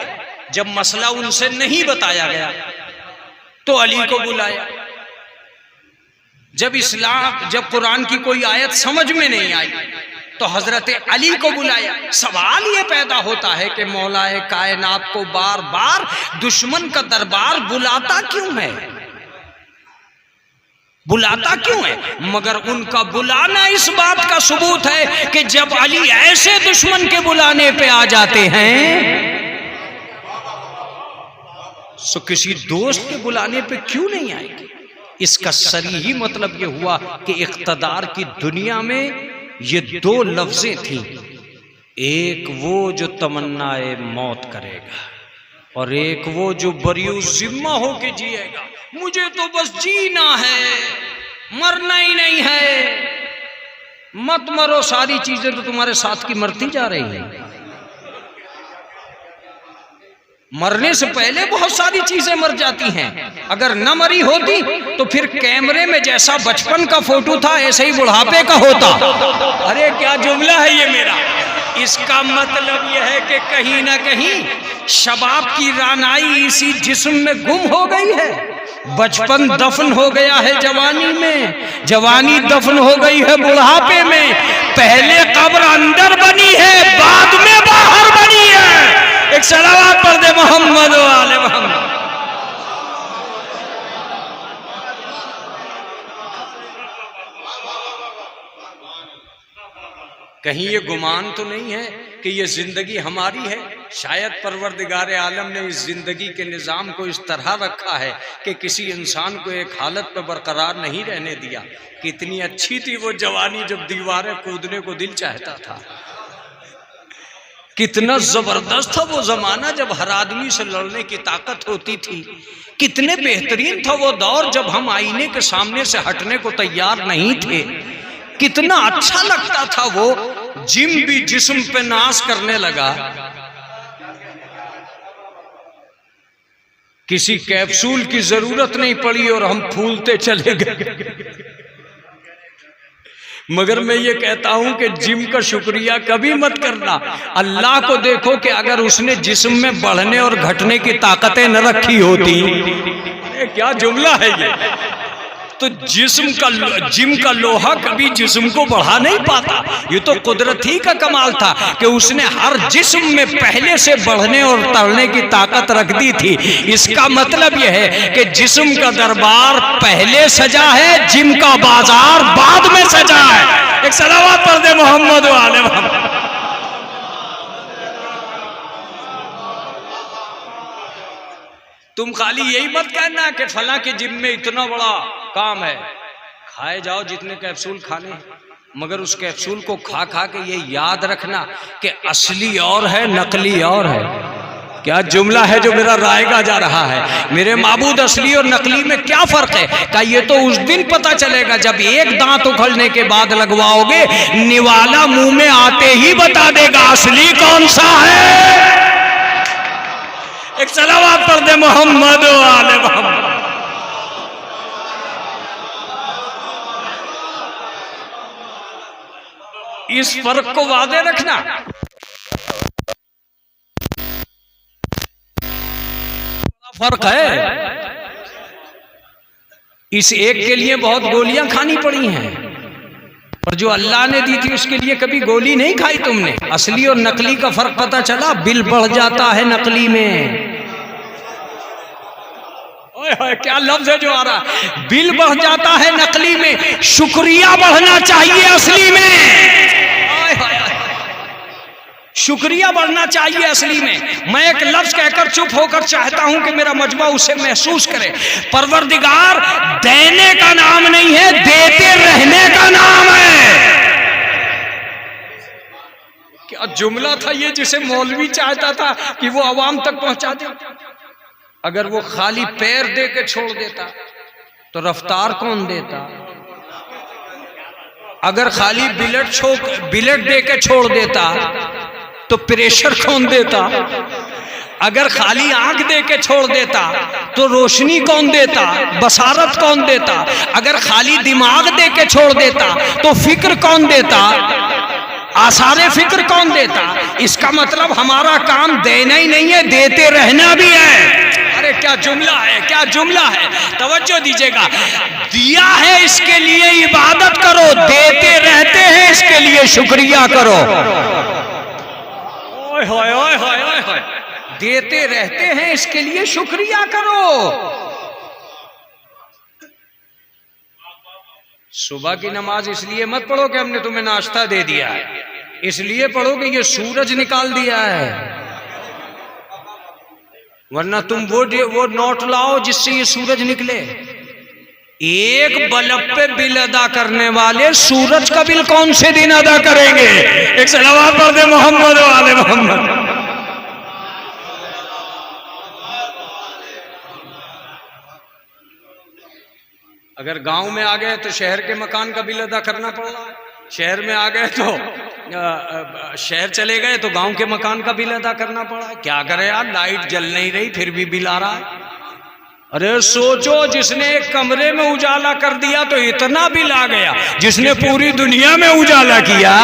जब मसला उनसे नहीं बताया गया तो अली को बुलाया, जब कुरान की कोई आयत समझ में नहीं आई तो हजरत अली को बुलाया। सवाल ये पैदा होता है कि मौलाए कायनात को बार बार दुश्मन का दरबार बुलाता क्यों है, बुलाता क्यों है? मगर उनका बुलाना इस बात का सबूत है कि जब अली ऐसे दुश्मन के बुलाने पे आ जाते हैं तो किसी दोस्त के बुलाने पे क्यों नहीं आएंगे। इसका सरीही मतलब ये हुआ कि इख्तदार की दुनिया में ये दो लफ्जें थी, एक वो जो तमन्नाए मौत करेगा और एक वो जो बरियो जिम्मा होके जिएगा। मुझे तो बस जीना है, मरना ही नहीं है। मत मरो, सारी चीजें तो तुम्हारे साथ की मरती जा रही हैं। मरने से पहले बहुत सारी चीजें मर जाती हैं। अगर न मरी होती तो फिर कैमरे में जैसा बचपन का फोटो था ऐसे ही बुढ़ापे का होता। अरे क्या जुमला है ये मेरा। इसका मतलब यह है कि कहीं ना कहीं शबाब की रानाई इसी जिस्म में गुम हो गई है। बचपन दफन हो गया है जवानी में, जवानी दफन हो गई है बुढ़ापे में। पहले कब्र अंदर बनी है, बाद में बाहर बनी है। एक सलावत पढ़ दे मोहम्मद वाले मोहम्मद। कहीं ये गुमान तो नहीं है कि ये जिंदगी हमारी है। शायद परवरदिगार आलम ने इस जिंदगी के निज़ाम को इस तरह रखा है कि किसी इंसान को एक हालत पर बरकरार नहीं रहने दिया। कितनी अच्छी थी वो जवानी जब दीवारें कूदने को दिल चाहता था। कितना जबरदस्त था वो जमाना जब हर आदमी से लड़ने की ताकत होती थी। कितने बेहतरीन था वो दौर जब हम आईने के सामने से हटने को तैयार नहीं थे। कितना अच्छा लगता था वो। जिम भी जिस्म पे नाश करने लगा। किसी कैप्सूल की जरूरत नहीं पड़ी और हम फूलते चले गए। मगर मैं ये कहता हूं कि जिम का शुक्रिया कभी मत करना। अल्लाह को देखो कि अगर उसने जिस्म में बढ़ने और घटने की ताकतें न रखी होती। अरे क्या जुमला है ये। तो जिम का लोहा कभी जिस्म को बढ़ा नहीं पाता। ये तो कुदरत ही का कमाल था कि उसने हर जिस्म में पहले से बढ़ने और तड़ने की ताकत रख दी थी। इसका मतलब यह है कि जिस्म का दरबार पहले सजा है, जिम का बाजार बाद में सजा है। एक सलावत पढ़ दे मोहम्मद वाले मोहम्मद। तुम खाली यही मत कहना कि फला के जिम में इतना बड़ा काम है। खाए जाओ जितने कैप्सूल खाने, मगर उस कैप्सूल को खा खा के ये याद रखना कि असली और है, नकली और है। क्या जुमला है जो मेरा रायगा जा रहा है। मेरे माबूद असली और नकली में क्या फर्क है? क्या ये तो उस दिन पता चलेगा जब एक दांत उखड़ने के बाद लगवाओगे। निवाला मुंह में आते ही बता देगा असली कौन सा है। एक सलावत पढ़ दे मोहम्मद वाले मोहम्मद। इस फर्क को वादे रखना। फर्क है। इस एक के लिए बहुत गोलियां खानी पड़ी हैं और जो अल्लाह ने दी थी उसके लिए कभी गोली नहीं खाई तुमने। असली और नकली का फर्क पता चला। बिल बढ़ जाता है नकली में। ओए क्या लफ्ज है जो आ रहा। बिल बढ़ जाता है नकली में, शुक्रिया बढ़ना चाहिए असली में। शुक्रिया बढ़ना चाहिए असली में। मैं एक लफ्ज कहकर चुप होकर चाहता हूं कि मेरा मजमा उसे महसूस करे। परवरदिगार देने का नाम नहीं है, देते रहने का नाम है। क्या जुमला था ये जिसे मौलवी चाहता था कि वो अवाम तक पहुंचा दे। अगर वो खाली पैर दे के छोड़ देता तो रफ्तार कौन देता। अगर खाली बिलेट दे के छोड़ देता तो प्रेशर कौन देता। अगर खाली आंख दे के छोड़ देता तो रोशनी कौन देता, बसारत कौन देता। अगर खाली दिमाग दे के छोड़ देता तो फिक्र कौन देता। आसारे फिक्र कौन देता? इसका मतलब हमारा काम देना ही नहीं है, देते रहना भी है। अरे क्या जुमला है, क्या जुमला है, तवज्जो दीजिएगा। दिया है इसके लिए इबादत करो, देते रहते हैं इसके लिए शुक्रिया करो। ओए होए ओए होए ओए होए, देते रहते हैं इसके लिए शुक्रिया करो। सुबह की नमाज इसलिए मत पढ़ो कि हमने तुम्हें नाश्ता दे दिया है, इसलिए पढ़ो कि ये सूरज निकाल दिया है। वरना तुम वो नोट लाओ जिससे ये सूरज निकले। एक बल्ब पे बिल अदा करने वाले सूरज का बिल कौन से दिन अदा करेंगे? एक सलावत पढ़ दे मोहम्मद वाले मोहम्मद। अगर गांव में आ गए तो शहर के मकान का बिल अदा करना पड़ रहा है, शहर में आ गए तो शहर चले गए तो गांव के मकान का बिल अदा करना पड़ा है। क्या करे यार, लाइट जल नहीं रही फिर भी बिल आ रहा है। अरे सोचो, जिसने एक कमरे में उजाला कर दिया तो इतना बिल आ गया, जिसने पूरी दुनिया में उजाला किया,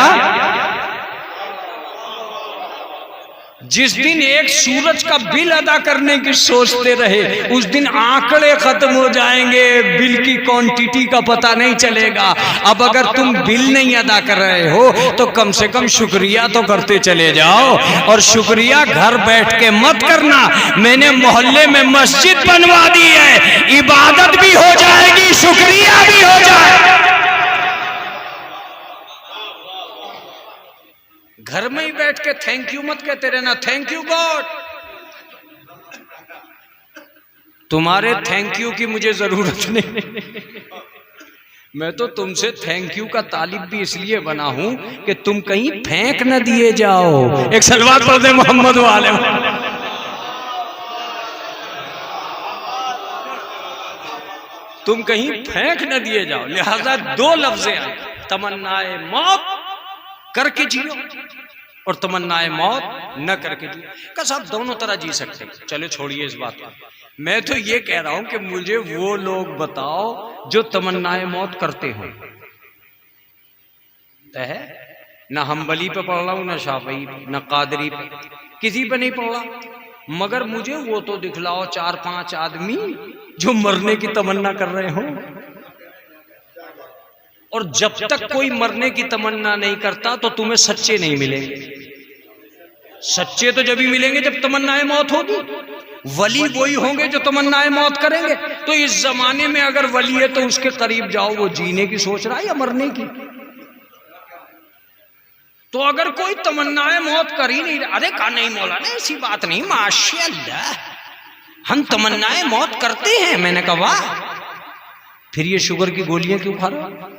जिस दिन एक सूरज का बिल अदा करने की सोचते रहे उस दिन आंकड़े खत्म हो जाएंगे, बिल की क्वांटिटी का पता नहीं चलेगा। अब अगर तुम बिल नहीं अदा कर रहे हो तो कम से कम शुक्रिया तो करते चले जाओ। और शुक्रिया घर बैठ के मत करना, मैंने मोहल्ले में मस्जिद बनवा दी है, इबादत भी हो जाएगी, शुक्रिया भी हो जाएगा। घर में ही बैठ के थैंक यू मत कहते रहना, थैंक यू गॉड। तुम्हारे थैंक यू की मुझे जरूरत नहीं, मैं तो तुमसे थैंक यू का तालिब भी इसलिए बना हूं कि तुम कहीं फेंक न दिए जाओ। एक सलवात पढ़ दे मोहम्मद वाले। तुम कहीं फेंक न दिए जाओ, लिहाजा दो लफ्ज़ें आए, तमन्नाए मौत करके जियो और तमन्नाए मौत न करके जियो। का साहब दोनों तरह जी सकते हैं, चलो छोड़िए इस बात को। मैं तो ये कह रहा हूं कि मुझे वो लोग बताओ जो तमन्नाए मौत करते हो। है ना हम्बली पे पढ़ रहा हूं, ना शाफई, ना कादरी पे, किसी पे नहीं पढ़ रहा, मगर मुझे वो तो दिखलाओ 4-5 आदमी जो मरने की तमन्ना कर रहे हो। और जब तक कोई मरने की तमन्ना नहीं करता तो तुम्हें सच्चे नहीं मिलेंगे। सच्चे तो जब ही मिलेंगे जब तमन्नाए मौत होगी। वली वही होंगे जो तमन्नाए मौत करेंगे। तो इस जमाने में अगर वली है तो उसके करीब जाओ, वो जीने की सोच रहा है या मरने की? तो अगर कोई तमन्नाए मौत कर ही नहीं रहा, अरे कहा नहीं मौलाना ऐसी बात नहीं, माशाअल्लाह हम तमन्नाए मौत करते हैं। मैंने कहा वाह, फिर ये शुगर की गोलियां क्यों खा रहे हो?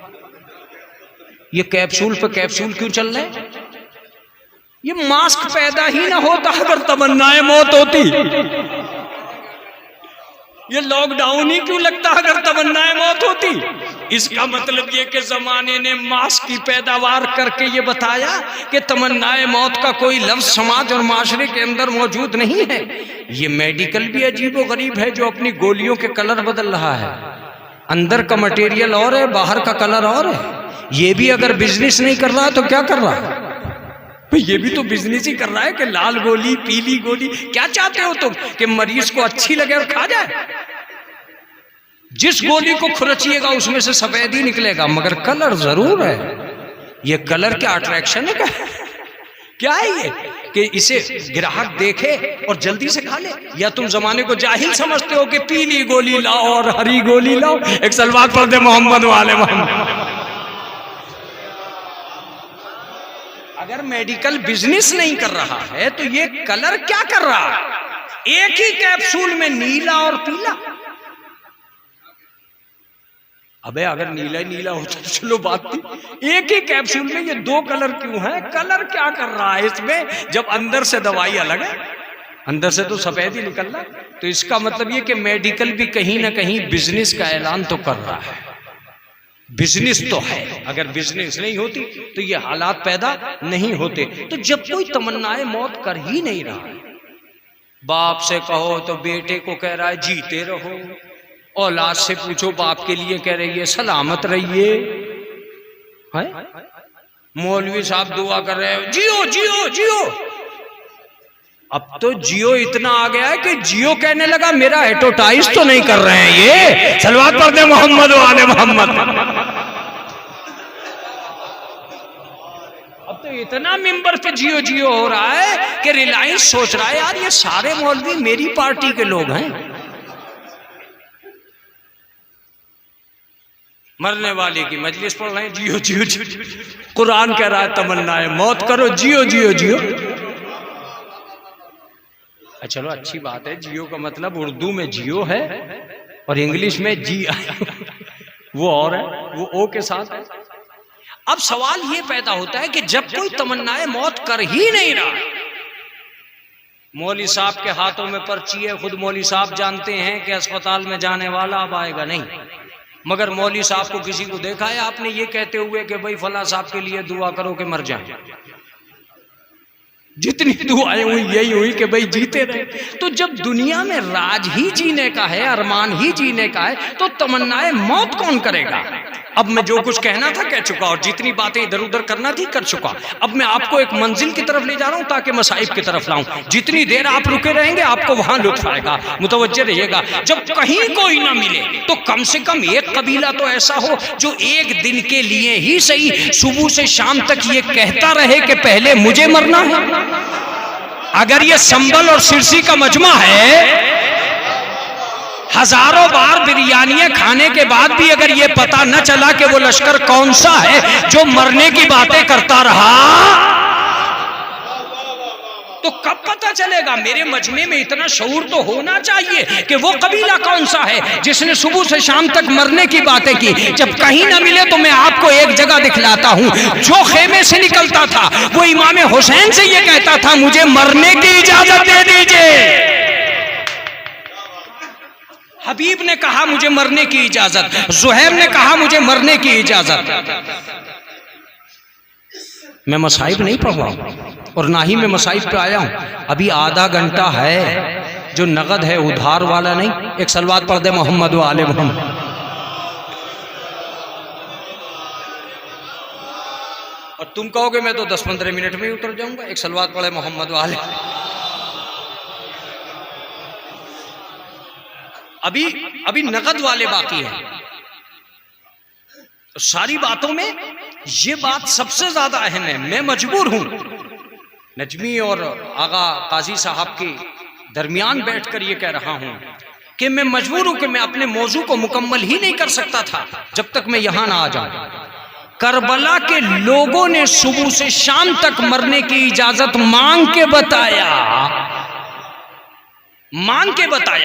ये कैप्सूल पे कैप्सूल क्यों चल रहे हैं? ये मास्क पैदा ही ना होता अगर तमन्नाए मौत होती। ये लॉकडाउन ही क्यों लगता अगर तमन्नाए मौत होती? इसका मतलब ये कि जमाने ने मास्क की पैदावार करके ये बताया कि तमन्नाए मौत का कोई लफ्ज समाज और माशरे के अंदर मौजूद नहीं है। ये मेडिकल भी अजीबो गरीब है जो अपनी गोलियों के कलर बदल रहा है। अंदर का मटेरियल और है, बाहर का कलर और है। ये भी अगर बिजनेस नहीं कर रहा तो क्या कर रहा है? ये भी तो बिजनेस ही कर रहा है कि लाल गोली पीली गोली। क्या चाहते हो तुम कि मरीज को अच्छी लगे और खा जाए? जिस गोली को खुरचिएगा उसमें से सफेद ही निकलेगा, मगर कलर जरूर है। ये कलर क्या अट्रैक्शन है? क्या है ये कि इसे ग्राहक देखे और जल्दी से खा ले? या तुम जमाने को जाहिल समझते हो कि पीली गोली लाओ और हरी गोली लाओ? एक सलवात पढ़ दे मोहम्मद वाले मोहम्मद। अगर मेडिकल बिजनेस नहीं कर रहा है तो ये कलर क्या कर रहा है? एक ही कैप्सूल में नीला और पीला। अबे अगर नीला ही नीला होता तो चलो बात थी, एक ही कैप्सूल में ये दो कलर क्यों है? कलर क्या कर रहा है इसमें जब अंदर से दवाई अलग है? अंदर से तो सफेद ही निकल रहा। तो इसका मतलब ये कि मेडिकल भी कहीं ना कहीं बिजनेस का ऐलान तो कर रहा है। बिजनेस तो है, अगर बिजनेस नहीं होती तो ये हालात पैदा नहीं होते। तो जब कोई तमन्नाए मौत कर ही नहीं रहा, बाप से कहो तो बेटे को कह रहा है जीते रहो, औलाद से पूछो बाप के लिए कह रही है सलामत रहिए, है? मौलवी साहब दुआ कर रहे हैं, जियो जियो जियो। अब तो जियो इतना आ गया है कि जियो कहने लगा मेरा एडवर्टाइज तो नहीं कर रहे हैं ये, सलवात पढ़ दे मोहम्मद वाले मोहम्मद। अब तो इतना मिंबर पे जियो जियो हो रहा है कि रिलायंस सोच रहा है यार ये सारे मौलवी मेरी पार्टी के लोग हैं। मरने वाले की मजलिस पढ़ रहे हैं, जियो जियो जियो। कुरान कह रहा है तमन्ना है मौत करो, जियो जियो जियो। चलो अच्छी बात है, जियो का मतलब उर्दू में जियो है और इंग्लिश में जी वो और है, वो ओ के साथ है। अब सवाल ये पैदा होता है कि जब कोई तमन्नाए मौत कर ही नहीं रहा, मौली साहब के हाथों में पर्ची है, खुद मौली साहब जानते हैं कि अस्पताल में जाने वाला अब आएगा नहीं, मगर मौली साहब को किसी को देखा है आपने ये कहते हुए कि भाई फला साहब के लिए दुआ करो कि मर जाए। जितनी दुआएं हुई यही हुई कि भाई जीते रहे। तो जब दुनिया में राज ही जीने का है, अरमान ही जीने का है, तो तमन्नाए मौत कौन करेगा। अब मैं जो कुछ कहना था कह चुका और जितनी बातें इधर उधर करना थी कर चुका। अब मैं आपको एक मंजिल की तरफ ले जा रहा हूं ताकि मसाइब की तरफ लाऊं। जितनी देर आप रुके रहेंगे आपको वहां लुत्फ आएगा, मुतवज्जे रहिएगा। जब कहीं कोई ना मिले तो कम से कम एक कबीला तो ऐसा हो जो एक दिन के लिए ही सही सुबह से शाम तक ये कहता रहे कि पहले मुझे मरना है। अगर ये संबल और सिरसी का मजमा है, हजारों बार बिरयानियां खाने के बाद भी अगर ये पता न चला कि वो लश्कर कौन सा है जो मरने की बातें करता रहा, तो कब पता चलेगा। मेरे मजमे में इतना शऊर तो होना चाहिए कि वो कबीला कौन सा है जिसने सुबह से शाम तक मरने की बातें की। जब कहीं ना मिले तो मैं आपको एक जगह दिखलाता हूं। जो खेमे से निकलता था वो इमाम हुसैन से ये कहता था मुझे मरने की इजाजत दे दीजिए। हबीब ने कहा मुझे मरने की इजाजत, जुहैर ने कहा मुझे मरने की इजाजत। मैं मसाइब नहीं पढ़ रहा हूं और ना ही मैं मसाइब पे आया हूं। अभी आधा घंटा है जो नगद है, उधार वाला नहीं। एक सलवात पढ़ दे मोहम्मद वाले मोहम्मद। और तुम कहोगे मैं तो 10-15 मिनट में ही उतर जाऊंगा। एक सलवात पढ़े मोहम्मद वाले। अभी नगद वाले बाकी हैं। तो सारी बातों में ये बात सबसे ज्यादा अहम है। मैं मजबूर हूं नजमी और आगा काजी साहब के दरमियान बैठकर ये कह रहा हूं कि मैं मजबूर हूं कि मैं अपने मौजू को मुकम्मल ही नहीं कर सकता था जब तक मैं यहां ना आ जाऊं। करबला के लोगों ने सुबह से शाम तक मरने की इजाजत मांग के बताया।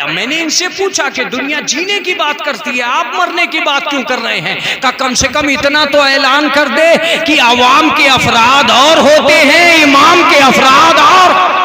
मैंने इनसे पूछा कि दुनिया जीने की बात करती है, आप मरने की बात क्यों कर रहे हैं। का कम से कम इतना तो ऐलान कर दे कि अवाम के अफराद और होते हैं, इमाम के अफराद और।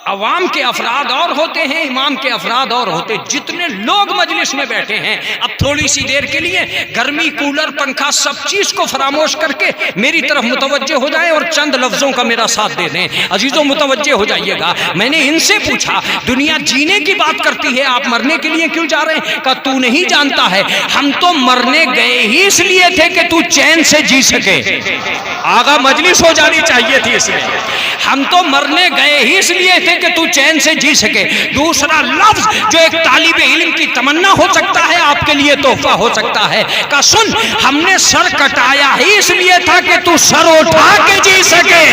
अवाम के अफराद और होते हैं, इमाम के अफराद और होते। जितने लोग मजलिस में बैठे हैं अब थोड़ी सी देर के लिए गर्मी, कूलर, पंखा सब चीज को फरामोश करके मेरी तरफ मुतवज्जे हो जाएं और चंद लफ्जों का मेरा साथ दे दें। अजीजों मुतवज्जे हो जाइएगा। मैंने इनसे पूछा दुनिया जीने की बात करती है, आप मरने के लिए क्यों जा रहे हैं। का तू नहीं जानता है हम तो मरने गए ही इसलिए थे कि तू चैन से जी सके। आगा मजलिस हो जानी चाहिए थी इसमें। हम तो मरने गए ही इसलिए थे कि तू चैन से जी सके। दूसरा लफ्ज जो एक तालिब इल्म की तमन्ना हो सकता है आपके लिए तोहफा हो सकता है। का सुन हमने सर कटाया ही इसलिए था कि तू सर उठा के जी सके।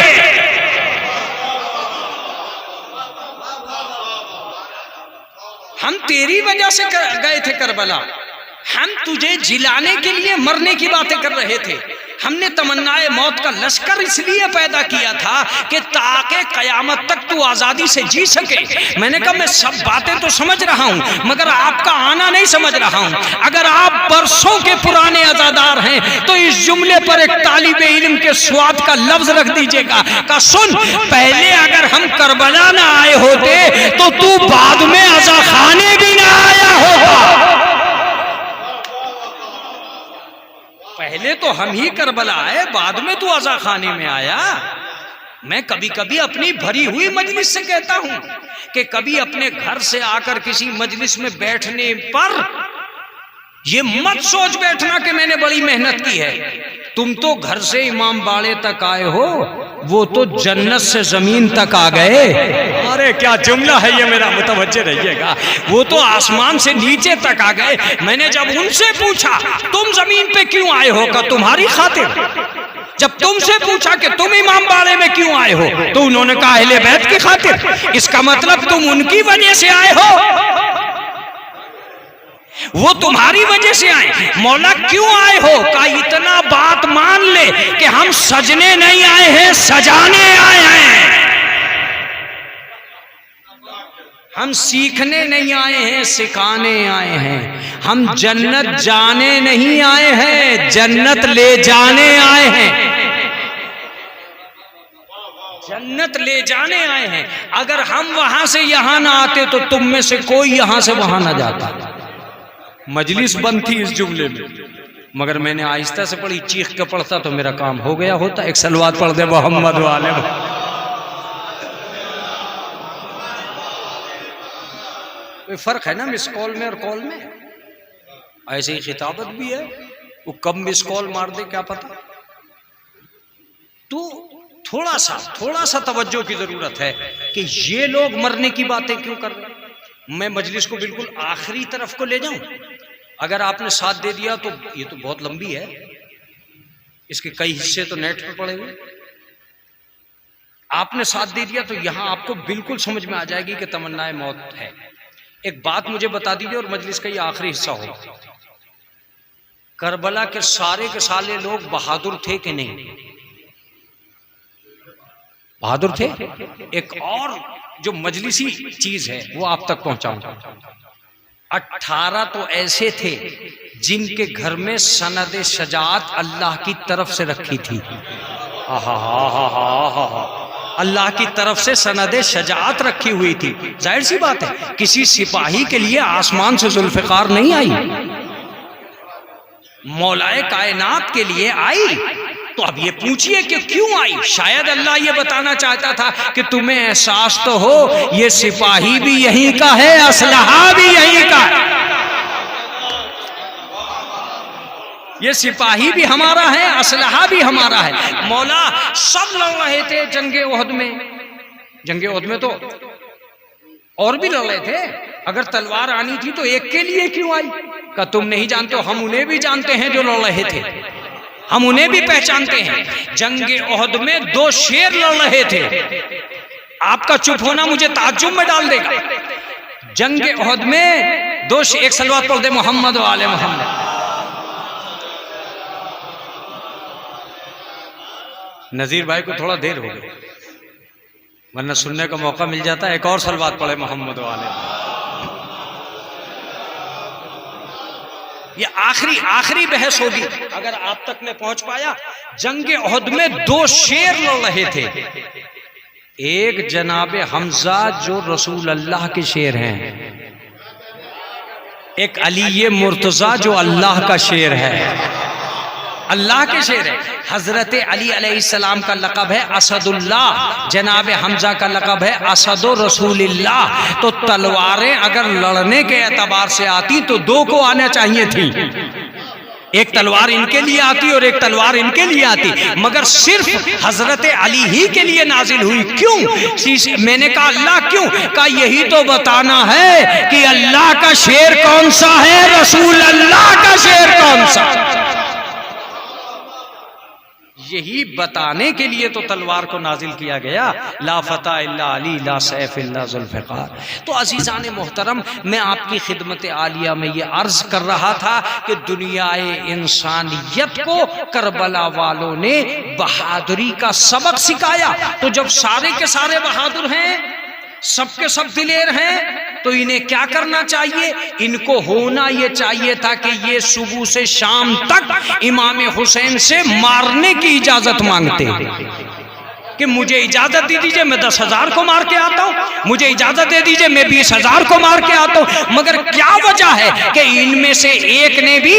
हम तेरी वजह से गए थे करबला, हम तुझे जिलाने के लिए मरने की बातें कर रहे थे। हमने तमन्नाए मौत का लश्कर इसलिए पैदा किया था कि ताकि कयामत तक तू आजादी से जी सके। मैंने कहा मैं सब बातें तो समझ रहा हूं मगर आपका आना नहीं समझ रहा हूं। अगर आप बरसों के पुराने अज़ादार हैं तो इस जुमले पर एक तालिबे इल्म के स्वाद का लफ्ज रख दीजिएगा। का सुन पहले अगर हम करबला ना आए होते तो तू बाद में अज़ा खाने भी ना आया होगा। पहले तो हम ही करबला आए, बाद में तू अज़ा खाने में आया। मैं कभी कभी अपनी भरी हुई मजलिस से कहता हूं कि कभी अपने घर से आकर किसी मजलिस में बैठने पर ये मत सोच बैठना कि मैंने बड़ी मेहनत की है। तुम तो घर से इमाम बाड़े तक आए हो, वो तो जन्नत से जमीन तक आ गए। अरे क्या जुमला है ये, मेरा मुतवज्जे रहिएगा। वो तो आसमान से नीचे तक आ गए। मैंने जब उनसे पूछा तुम जमीन पे क्यों आए हो, का तुम्हारी खातिर। जब तुमसे पूछा कि तुम इमाम बाड़े में क्यों आए हो, तो उन्होंने कहा अहले बैत की खातिर। इसका मतलब तुम उनकी वजह से आए हो, वो तुम्हारी वजह से आए। मौला क्यों आए हो, का इतना बात मान ले कि हम सजने नहीं आए हैं, सजाने आए हैं। हम सीखने नहीं आए हैं, सिखाने आए हैं। हम जन्नत जाने नहीं आए हैं, जन्नत ले जाने आए हैं। जन्नत ले जाने आए हैं। अगर हम वहां से यहां ना आते तो तुम में से कोई यहां से वहां ना जाता। मजलिस बंद थी इस जुमले में, मगर मैंने आहिस्ता से पढ़ी। चीख के पढ़ता तो मेरा काम हो गया होता। एक सलवात पढ़ दे मोहम्मद वाले। कोई फर्क है ना मिस कॉल में और कॉल में। ऐसे ही खिताबत भी है, वो कब मिस कॉल मार दे क्या पता। तो थोड़ा सा तवज्जो की जरूरत है कि ये लोग मरने की बातें क्यों कर रहे हैं। मैं मजलिस को बिल्कुल आखिरी तरफ को ले जाऊं। अगर आपने साथ दे दिया तो ये तो बहुत लंबी है, इसके कई हिस्से तो नेट पे पड़े हुए। आपने साथ दे दिया तो यहां आपको बिल्कुल समझ में आ जाएगी कि तमन्नाए मौत है। एक बात मुझे बता दीजिए और मजलिस का ये आखिरी हिस्सा हो। करबला के सारे लोग बहादुर थे कि नहीं? बहादुर थे। एक और जो मजलिसी चीज है वो आप तक पहुंचाऊंगा। 18 तो ऐसे थे जिनके घर में सनद शजाअत अल्लाह की तरफ से रखी थी। अल्लाह की तरफ से सनद शजाअत रखी हुई थी। जाहिर सी बात है किसी सिपाही के लिए आसमान से जुल्फ़िकार नहीं आई, मौलाए कायनात के लिए आई। तो अब ये पूछिए कि क्यों आई। शायद अल्लाह ये बताना चाहता था कि तुम्हें एहसास तो हो ये सिपाही भी यहीं का है, असलहा भी यहीं का है। ये सिपाही भी हमारा है, असलहा भी हमारा है। मौला सब लड़ रहे थे जंगे ओहद में। जंगे ओहद में तो और भी लड़ रहे थे। अगर तलवार आनी थी तो एक के लिए क्यों आई? का तुम नहीं जानते हो, हम उन्हें भी जानते हैं जो लड़ रहे थे, हम उन्हें भी पहचानते हैं। जंगे ओहद में 2 शेर लड़ रहे थे। आपका चुप होना मुझे ताज्जुब में डाल देगा। जंगे ओहद में 2 शेर। एक सलवात पढ़ दे मोहम्मद वाले मोहम्मद। नजीर भाई को थोड़ा देर हो गई, वरना सुनने का मौका मिल जाता है। एक और सलवात पढ़े मोहम्मद वाले। ये आखिरी बहस होगी अगर आप तक मैं पहुंच पाया। जंगे ओहद में 2 शेर लड़ रहे थे। एक जनाबे हमजा जो रसूल अल्लाह के शेर हैं, एक अली मुर्तजा जो अल्लाह का शेर है, अल्लाह के शेर है। हजरत अली अलैहिस्सलाम का लक़ब है असदुल्लाह, जनाब हमजा का लक़ब है असदो रसूलिल्लाह। तो तलवारें अगर लड़ने के एतबार से आती तो 2 को आना चाहिए थी। एक तलवार इनके लिए आती और एक तलवार इनके लिए आती, मगर सिर्फ हजरत अली ही के लिए नाजिल हुई। क्यों? मैंने कहा अल्लाह क्यों? कहा यही तो बताना है कि अल्लाह का शेर कौन सा है, रसूल अल्लाह का शेर कौन सा। यही बताने के लिए तो तलवार को नाजिल किया गया। ला फता इल्ला अली ला सैफ इल्ला जुल्फ़िकार। तो अज़ीज़ान मोहतरम, मैं आपकी खिदमत आलिया में ये अर्ज कर रहा था कि दुनियाए इंसानियत को करबला वालों ने बहादुरी का सबक सिखाया। तो जब सारे के सारे बहादुर हैं, सबके सब दिलेर हैं, तो इन्हें क्या करना चाहिए? इनको होना ये चाहिए था कि ये सुबह से शाम तक इमाम हुसैन से मारने की इजाजत मांगते कि मुझे इजाजत दे दीजिए, मैं 10,000 को मार के आता हूँ, मुझे इजाजत दे दीजिए, मैं 20,000 को मार के आता हूँ। मगर क्या वजह है कि इनमें से एक ने भी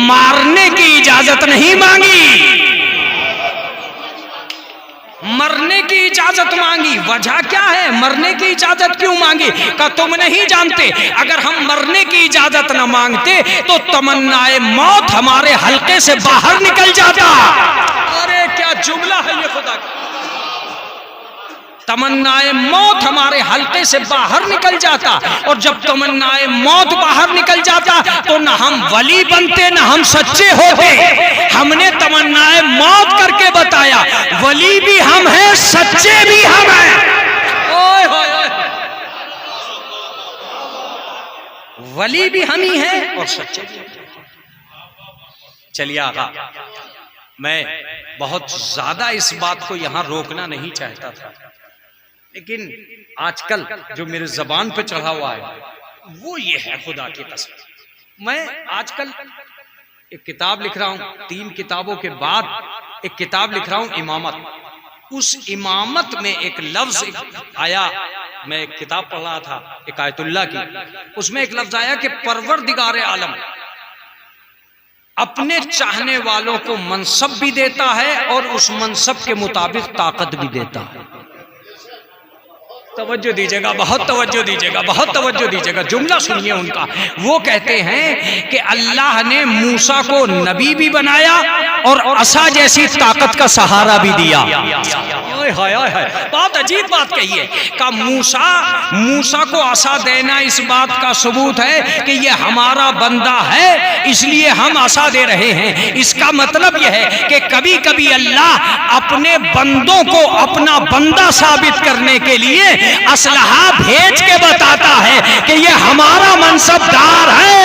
मारने की इजाजत नहीं मांगी। मरने की इजाजत मांगी। वजह क्या है, मरने की इजाजत क्यों मांगी? का तुम नहीं जानते अगर हम मरने की इजाजत न मांगते तो तमन्नाए मौत हमारे हल्के से बाहर निकल जाता। अरे क्या जुमला है ये खुदा का। तमन्नाए मौत हमारे हल्के से बाहर निकल जाता, और जब तमन्नाए मौत बाहर निकल जाता तो न हम वली बनते न हम सच्चे होते। हमने तमन्नाए मौत करके बताया, वली भी हम हैं, सच्चे भी हम हैं। ओए होए होए, वली भी हम ही हैं और सच्चे भी हम। चलिए आगा, मैं बहुत ज्यादा इस बात को यहां रोकना नहीं चाहता था, लेकिन आजकल जो मेरे जबान पे चढ़ा हुआ है वो ये है, खुदा की कसम। मैं आजकल एक किताब लिख रहा हूं, 3 किताबों के बाद एक किताब लिख रहा हूं, इमामत। उस इमामत में एक लफ्ज आया, मैं एक किताब पढ़ रहा था एक आयतुल्लाह की, उसमें एक लफ्ज आया कि परवरदिगार आलम अपने चाहने वालों को मनसब भी देता है और उस मनसब के मुताबिक ताकत भी देता है। तवज्जो दीजिएगा, बहुत तवज्जो दीजिएगा, बहुत तवज्जो दीजिएगा, जुमला सुनिए उनका। वो कहते हैं कि अल्लाह ने मूसा को नबी भी बनाया और असा जैसी ताकत का सहारा भी दिया। बहुत अजीब बात कही है का मूसा को असा देना इस बात का सबूत है कि ये हमारा बंदा है इसलिए हम असा दे रहे हैं। इसका मतलब यह है कि कभी कभी अल्लाह अपने बंदों को अपना बंदा साबित करने के लिए असलहा भेज के बताता है कि ये हमारा मनसबदार है।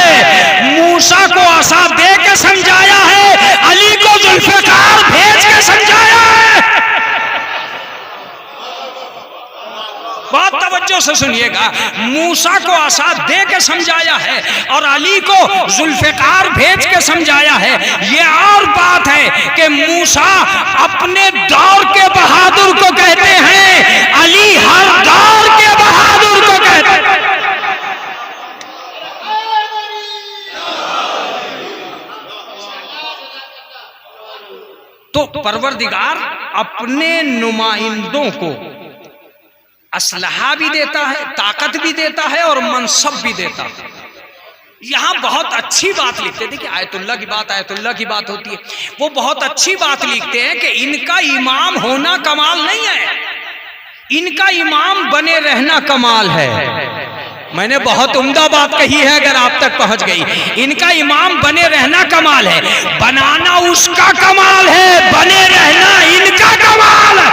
मूसा को असा दे के समझाया है, अली को जुल्फिकार भेज के समझाया है। बहुत तवज्जो से सुनिएगा, मूसा को असा दे के समझाया है और अली को जुल्फिकार भेज के समझाया है। ये और बात है कि मूसा अपने दौर के बहादुर को कहते हैं, अली हर दौर के बहादुर को कहते हैं। तो परवरदिगार अपने नुमाइंदों को असलहा भी देता है, ताकत भी देता है और मनसब भी देता है। यहां बहुत अच्छी बात लिखते हैं, देखिए आयतुल्लाह की बात होती है, वो बहुत अच्छी बात लिखते हैं कि इनका इमाम होना कमाल नहीं है, इनका इमाम बने रहना कमाल है। मैंने बहुत उम्दा बात कही है, अगर आप तक पहुंच गई। इनका इमाम बने रहना कमाल है, बनाना उसका कमाल है, बने रहना इनका कमाल है।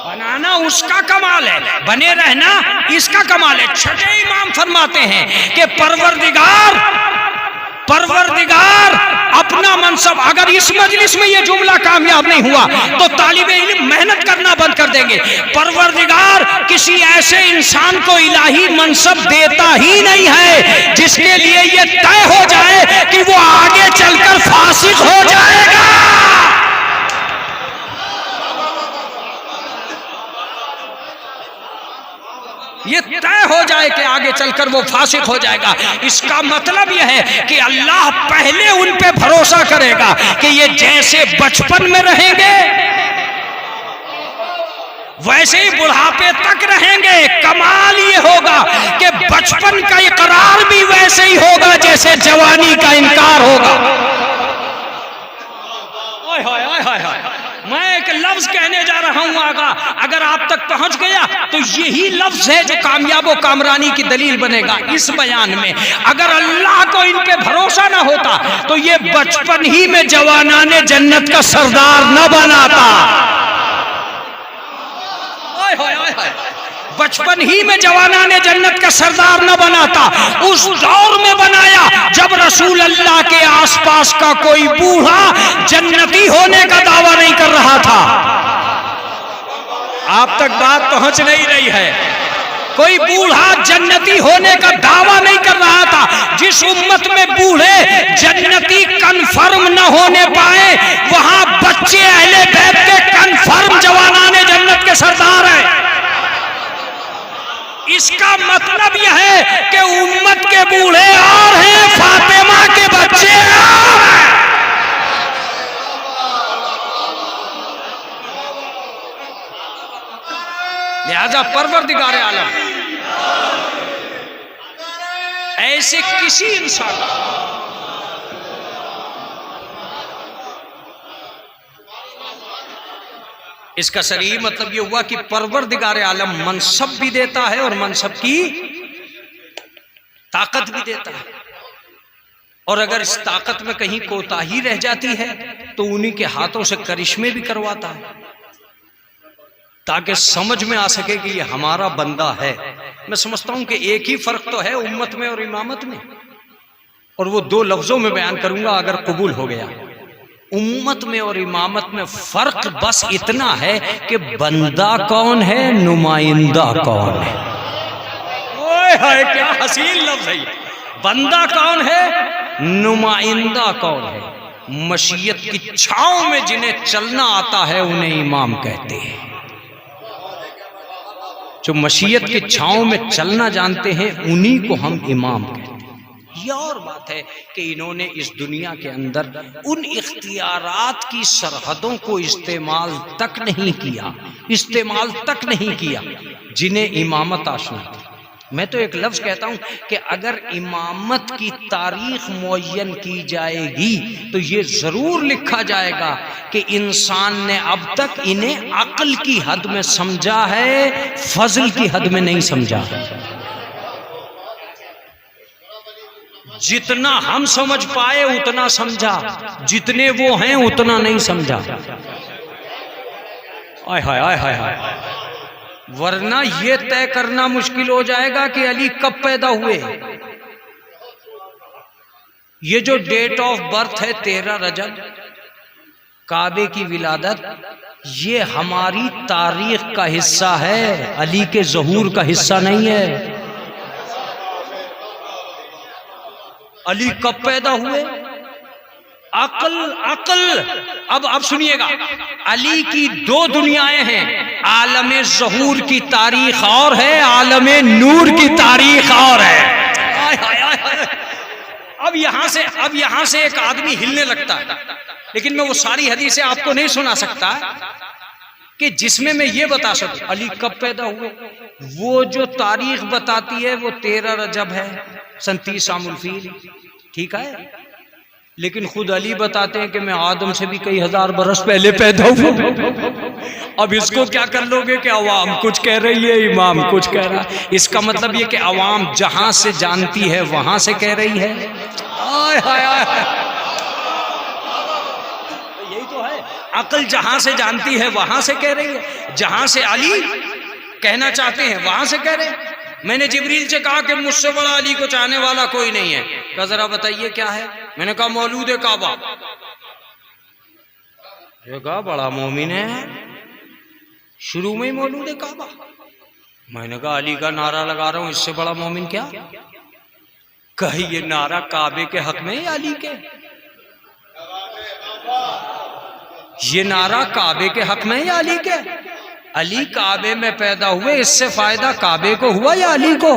बनाना उसका कमाल है, बने रहना इसका कमाल है। छठे इमाम फरमाते हैं कि परवरदिगार अपना मनसब, अगर इस मजलिस में ये जुमला कामयाब नहीं हुआ तो तालिबे इल्म मेहनत करना बंद कर देंगे। परवरदिगार किसी ऐसे इंसान को इलाही मनसब देता ही नहीं है जिसके लिए ये तय हो जाए कि वो आगे चलकर फासिक हो जाएगा। ये तय हो जाए कि आगे चलकर वो फासिक हो जाएगा। इसका मतलब यह है कि अल्लाह पहले उन पे भरोसा करेगा कि ये जैसे बचपन में रहेंगे वैसे ही बुढ़ापे तक रहेंगे। कमाल ये होगा कि बचपन का इकरार भी वैसे ही होगा जैसे जवानी का इनकार होगा। ओए होए ओए होए, मैं एक लफ्ज कहने जा रहा हूं आगा, अगर आप तक पहुंच गया तो यही लफ्ज है जो कामयाब व कामरानी की दलील बनेगा इस बयान में। अगर अल्लाह को इन पे भरोसा ना होता तो ये बचपन ही में जवानाने जन्नत का सरदार न बनाता। ओए होए ओए होए, बचपन ही में जवानाने जन्नत का सरदार न बनाता, उस दौर में बनाया जब रसूल अल्लाह के आसपास का कोई बूढ़ा जन्नती होने का दावा नहीं कर रहा था। आप तक बात पहुंच नहीं रही है। कोई बूढ़ा जन्नती होने का दावा नहीं कर रहा था। जिस उम्मत में बूढ़े जन्नती कन्फर्म न होने पाए वहां बच्चे अहले बैत के कन्फर्म जवानाने जन्नत के सरदार हैं। इसका मतलब यह है कि उम्मत के बूढ़े और हैं, फातिमा के बच्चे और हैं। लिहाजा परवरदिगार आलम ऐसे किसी इंसान, इसका सही मतलब ये हुआ कि परवरदिगार आलम मनसब भी देता है और मनसब की ताकत भी देता है, और अगर इस ताकत में कहीं कोताही रह जाती है तो उन्हीं के हाथों से करिश्मे भी करवाता है, ताकि समझ में आ सके कि ये हमारा बंदा है। मैं समझता हूं कि एक ही फर्क तो है उम्मत में और इमामत में, और वो दो लफ्जों में बयान करूंगा अगर कबूल हो गया। उम्मत में और इमामत में फर्क बस इतना है कि बंदा कौन है, नुमाइंदा कौन है। ओए हाय क्या हसीन लफ्ज है। बंदा कौन है, नुमाइंदा कौन है। मशीयत की छांव में जिन्हें चलना आता है उन्हें इमाम कहते हैं। जो मशीयत की छांव में चलना जानते हैं उन्हीं को हम इमाम कहते हैं। यह और बात है कि इन्होंने इस दुनिया के अंदर उन इख्तियारात की सरहदों को इस्तेमाल तक नहीं किया जिन्हें इमामत आशना थी। मैं तो एक लफ्ज कहता हूं कि अगर इमामत की तारीख मुअय्यन की जाएगी तो ये जरूर लिखा जाएगा कि इंसान ने अब तक इन्हें अक्ल की हद में समझा है, फजल की हद में नहीं समझा। जितना हम समझ पाए उतना समझा, जितने वो हैं उतना नहीं समझा। आय हाय आय हाय हाय। वरना ये तय करना मुश्किल हो जाएगा कि अली कब पैदा हुए। ये जो डेट ऑफ बर्थ है 13 रजब, काबे की विलादत, ये हमारी तारीख का हिस्सा है, अली के ज़हूर का हिस्सा नहीं है। अली कब पैदा हुए, अकल। अब सुनिएगा, अली की दो दुनियाएं हैं, आलमे ज़हूर की तारीख और है, आलमे नूर की तारीख और है। आय हाय आय हाय। अब यहां से एक आदमी हिलने लगता है, लेकिन मैं वो सारी हदीसें आपको नहीं सुना सकता कि जिसमें मैं ये बता सकूं अली कब पैदा हुए। वो जो तारीख बताती है वो 13 रजब है, 37 शामुल फील, ठीक है। लेकिन खुद अली बताते हैं कि मैं आदम से भी कई हजार बरस पहले पैदा हुआ। अब इसको क्या कर लोगे कि अवाम कुछ कह रही है, इमाम कुछ कह रहा है। इसका मतलब ये कि अवाम जहां से जानती है वहां से कह रही है। आय हाय आय हाय। यही तो है, अकल जहां से जानती है वहां से कह रही है, जहां से अली कहना चाहते हैं वहां से कह रहे हैं। मैंने जिब्रील से कहा कि मुझसे बड़ा अली को चाहने वाला कोई नहीं है। कहा जरा बताइए क्या है। मैंने कहा मौलूद काबा। कहा बड़ा मोमिन है, शुरू में ही मौलूद काबा। मैंने कहा अली का नारा लगा रहा हूं, इससे बड़ा मोमिन क्या। कही ये नारा काबे के हक में या अली के। ये नारा काबे के हक में या अली के। अली काबे में पैदा हुए, इससे फायदा काबे को हुआ या अली को।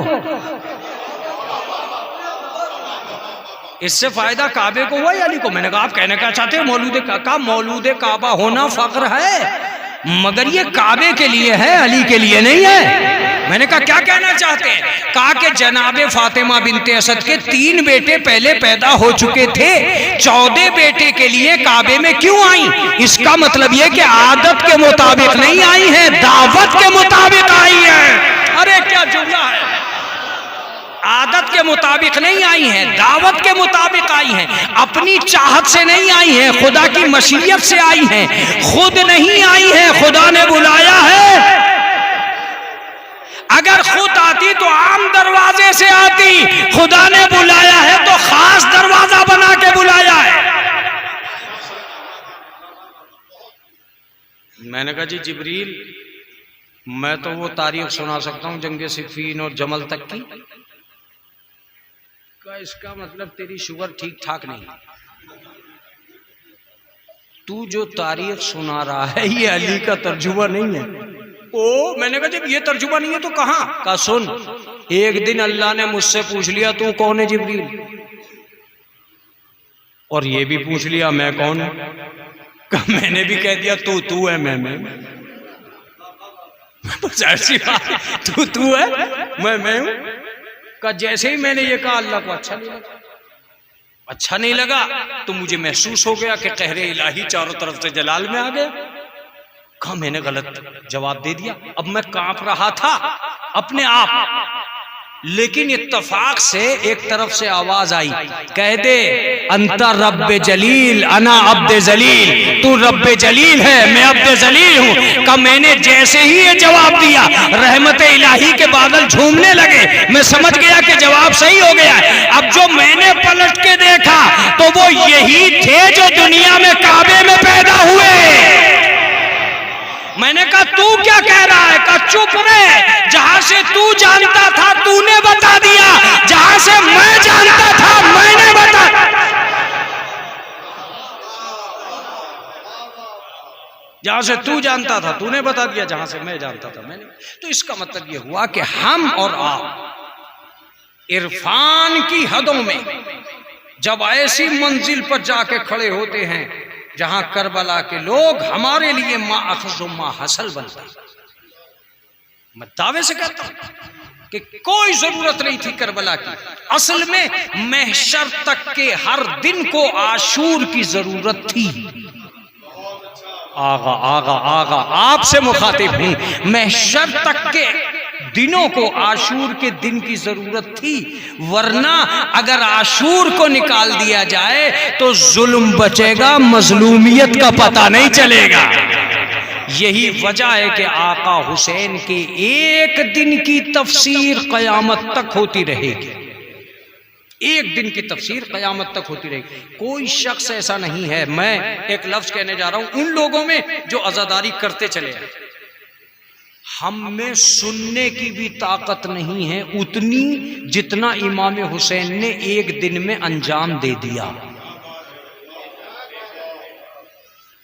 इससे फायदा काबे को हुआ या अली को। मैंने कहा आप कहने का चाहते हैं मौलूद काबा होना फख्र है, मगर ये काबे के लिए है, अली के लिए नहीं है। मैंने कहा क्या कहना चाहते हैं। कहा कि जनाबे फातिमा बिनते असद के 3 बेटे पहले पैदा हो चुके थे, 14 बेटे के लिए काबे में क्यों आई। इसका मतलब ये कि आदत के मुताबिक नहीं आई है, दावत के मुताबिक आई है। अरे क्या जुमला है। आदत के मुताबिक नहीं आई है, दावत के मुताबिक आई है। अपनी चाहत से नहीं आई है, खुदा की मशीयत से आई है। खुद नहीं आई है, खुदा ने बुलाया है। अगर खुद आती तो आम दरवाजे से आती, खुदा ने बुलाया है तो खास दरवाजा बना के बुलाया है। मैंने कहा जी जिब्रील, मैं तो वो तारीख सुना सकता हूं जंगे सिफ़ीन और जमल तक की। का इसका मतलब तेरी शुगर ठीक ठाक नहीं। तू जो तारीख सुना रहा है ये अली का तर्जुमा नहीं है। ओ मैंने कहा जब ये तर्जुमा नहीं है तो कहां का। सुन, एक दिन अल्लाह ने मुझसे पूछ लिया तू कौन है जिब्रील, और ये भी पूछ लिया मैं कौन हूं। मैंने भी कह दिया तू है मैं जाहिर सी बात तू है, मैं हूं। का जैसे ही मैंने ये कहा अल्लाह को अच्छा नहीं लगा तो मुझे महसूस हो गया कि कहरे इलाही चारों तरफ से जलाल में आ गया। कहा मैंने गलत जवाब दे दिया। अब मैं कांप रहा था अपने आप, लेकिन इत्तफाक से एक तरफ से आवाज आई, कह दे अंता रब्बे जलील अना अब्दे जलील, तू रब्बे जलील है मैं अब्दे जलील हूं। का मैंने जैसे ही ये जवाब दिया रहमत इलाही के बादल झूमने लगे। मैं समझ गया कि जवाब सही हो गया है। अब जो मैंने पलट के देखा तो वो यही थे जो दुनिया में काबे में पैदा हुए। मैंने कहा तू क्या कह रहा है? कहा चुप रहे, जहां से तू जानता था तूने बता दिया, जहां से मैं जानता था मैंने बता। जहां से तू जानता था तूने बता दिया, जहां से मैं जानता था मैंने। तो इसका मतलब यह हुआ कि हम और आप इरफान की हदों में जब ऐसी मंजिल पर जाके खड़े होते हैं जहां करबला के लोग हमारे लिए माँ अखज़ माँ हसल बनता है। मैं दावे से कहता हूं कि कोई जरूरत नहीं थी करबला की। असल में महशर तक के हर दिन को आशूर की जरूरत थी। आगा आगा आगा आपसे मुखातिब हूं, महशर तक के दिनों को आशूर के दिन की जरूरत थी, वरना अगर आशूर को निकाल दिया जाए तो जुल्म बचेगा, मजलूमियत का पता नहीं चलेगा। यही वजह है कि आका हुसैन के एक दिन की तफसीर कयामत तक होती रहेगी। एक दिन की तफसीर कयामत तक होती रहेगी। कोई शख्स ऐसा नहीं है, मैं एक लफ्ज कहने जा रहा हूं उन लोगों में जो अज़ादारी करते चले आए, हम में सुनने की भी ताकत नहीं है उतनी जितना इमाम हुसैन ने एक दिन में अंजाम दे दिया।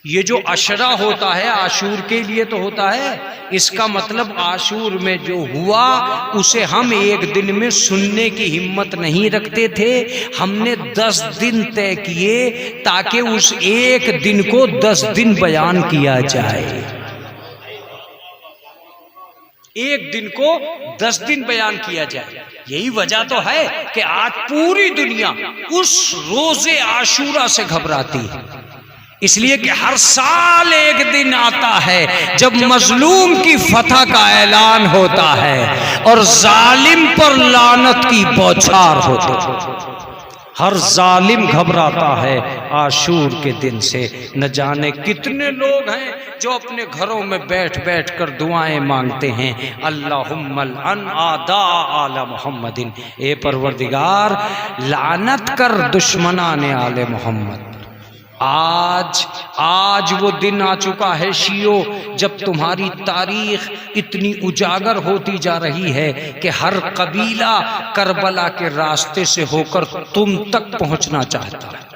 ये जो अशरा होता है आशूर के लिए तो होता है, इसका मतलब आशूर में जो हुआ उसे हम एक दिन में सुनने की हिम्मत नहीं रखते थे। हमने 10 दिन तय किए ताकि उस एक दिन को 10 दिन बयान किया जाए। एक दिन को 10 दिन बयान किया जाए। यही वजह तो है कि आज पूरी दुनिया उस रोजे आशूरा से घबराती है, इसलिए कि हर साल एक दिन आता है जब मजलूम की फतह का ऐलान होता है और जालिम पर लानत की बौछार होती है। हर जालिम घबराता है आशूर के दिन से। न जाने कितने लोग हैं जो अपने घरों में बैठ बैठ कर दुआएं मांगते हैं, अल्लाहुम्मल अन आदा आला मुहम्मदिन, ए परवरदिगार लानत कर दुश्मनाने आले मोहम्मद। आज वो दिन आ चुका है शियो जब तुम्हारी तारीख इतनी उजागर होती जा रही है कि हर कबीला करबला के रास्ते से होकर तुम तक पहुंचना चाहता है।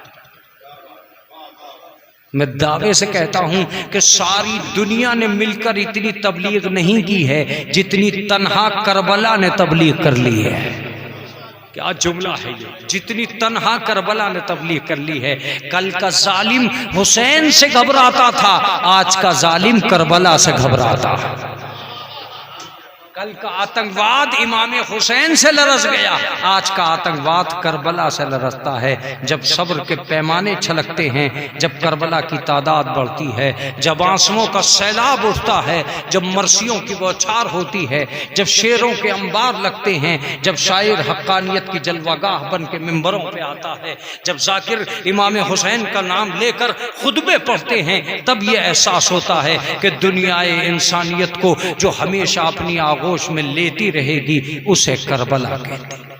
मैं दावे से कहता हूं कि सारी दुनिया ने मिलकर इतनी तबलीग नहीं की है जितनी तन्हा करबला ने तबलीग कर ली है। क्या जुमला है ये, जितनी तन्हा करबला ने तबलीग कर ली है। कल का जालिम हुसैन से घबराता था, आज का जालिम करबला से घबराता है। कल का आतंकवाद इमाम हुसैन से लरस गया, आज का आतंकवाद करबला से लरसता है। जब सब्र के पैमाने छलकते हैं, जब करबला की तादाद बढ़ती है, जब आंसुओं का सैलाब उठता है, जब मरसियों की बौछार होती है, जब शेरों के अंबार लगते हैं, जब शायर हक्कानियत की जलवागाह बन के मिंबरों पे आता है, जब जाकिर इमाम हुसैन का नाम लेकर खुतबे पढ़ते हैं, तब ये एहसास होता है कि दुनियाए इंसानियत को जो हमेशा अपनी आगोश में लेती रहेगी उसे करबला कहते हैं।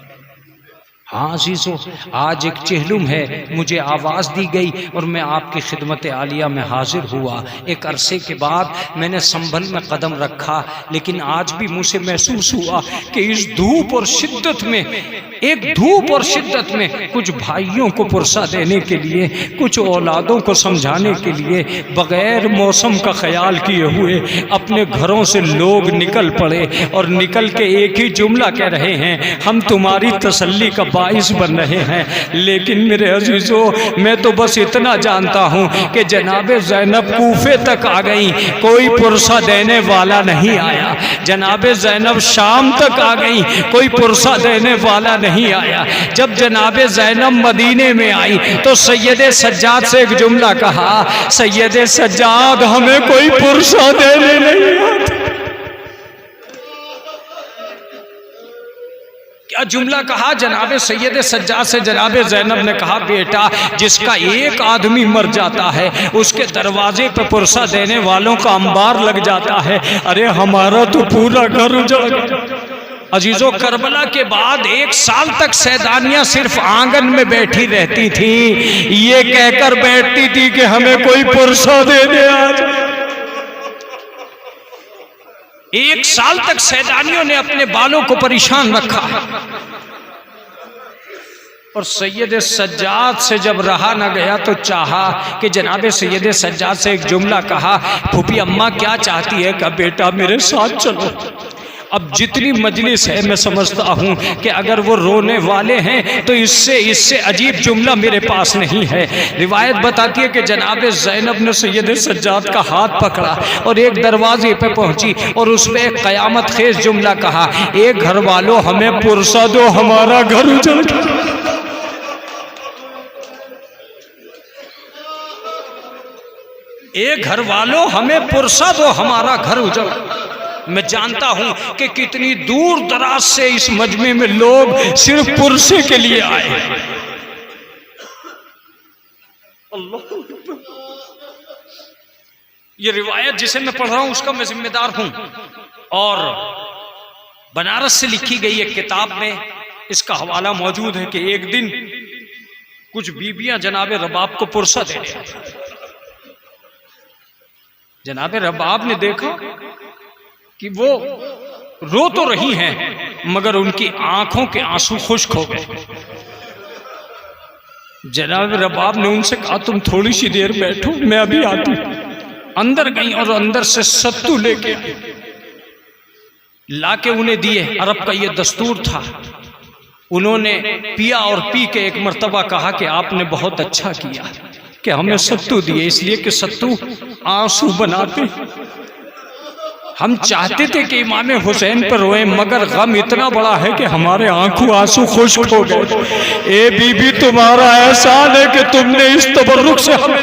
हाँ अज़ीज़ों, आज एक चहलुम है, मुझे आवाज़ दी गई और मैं आपकी खिदमत आलिया में हाजिर हुआ। एक अरसे के बाद मैंने संभल में कदम रखा, लेकिन आज भी मुझे महसूस हुआ कि इस धूप और शिद्दत में, एक धूप और शिद्दत में कुछ भाइयों को पुरसा देने के लिए, कुछ औलादों को समझाने के लिए बग़ैर मौसम का ख्याल किए हुए अपने घरों से लोग निकल पड़े और निकल के एक ही जुमला कह रहे हैं, हम तुम्हारी तसल्ली का बाइस बन रहे हैं। लेकिन मेरे अजीजों, मैं तो बस इतना जानता हूँ कि जनाब ज़ैनब कूफे तक आ गई, कोई पुरसा देने वाला नहीं आया। जनाब ज़ैनब शाम तक आ गई, कोई पुरसा देने वाला नहीं आया। जब जनाब ज़ैनब मदीने में आई तो सैयद सज्जाद से एक जुमला कहा, सैयद सज्जाद हमें कोई पुरसा देने नहीं आता। क्या जुमला कहा जनाब सैयद सज्जाद से? जनाब ज़ैनब ने कहा, बेटा जिसका एक आदमी मर जाता है उसके दरवाजे पर पुरसा देने वालों का अंबार लग जाता है। अरे हमारा तो पूरा घर उजड़ गया। अजीजों, करबला के बाद 1 साल तक सैदानियां सिर्फ आंगन में बैठी रहती थी, ये कहकर बैठती थी कि हमें कोई पुरसा दे दे आज। 1 साल तक सैदानियों ने अपने बालों को परेशान रखा। और सैयद सज्जाद से जब रहा न गया तो चाहा कि जनाब सैयद सज्जाद से एक जुमला कहा, फूफी अम्मा क्या चाहती है? का बेटा मेरे साथ चलो। अब जितनी मजलिस है मैं समझता हूँ कि अगर वो रोने वाले हैं तो इससे अजीब जुमला मेरे पास नहीं है। रिवायत बताती है कि जनाब ज़ैनब ने सैयद सज्जाद का हाथ पकड़ा और एक दरवाजे पे पहुंची और उसमें एक क़यामत खेज जुमला कहा, एक घर वालों हमें पुरसा दो, हमारा घर उजड़ गया। एक घर वालों हमें पुरसा दो, हमारा घर उजड़। मैं जानता हूं कि कितनी दूर दराज से इस मजमे में लोग सिर्फ पुरसे के लिए आए। अल्लाह, ये रिवायत जिसे मैं पढ़ रहा हूं उसका मैं जिम्मेदार हूं। और बनारस से लिखी गई एक किताब में इसका हवाला मौजूद है कि एक दिन कुछ बीबियां जनाब रबाब को पुरसा दे रही। जनाब रबाब ने देखा कि वो रो तो रही हैं मगर उनकी आंखों के आंसू खुश्क हो गए। जनाब रबाब ने उनसे कहा, तुम थोड़ी सी देर बैठो, मैं अभी आती। अंदर गई और अंदर से सत्तू लेके लाके उन्हें दिए। अरब का ये दस्तूर था। उन्होंने पिया और पी के एक मर्तबा कहा कि आपने बहुत अच्छा किया कि हमें सत्तू दिए, इसलिए कि सत्तू आंसू बनाते। हम चाहते थे कि इमाम हुसैन पर रोए मगर गम इतना बड़ा है कि हमारे आंसू खुश्क हो गए। ए बीबी, तुम्हारा एहसान है कि तुमने इस तबर्रुक से हमें।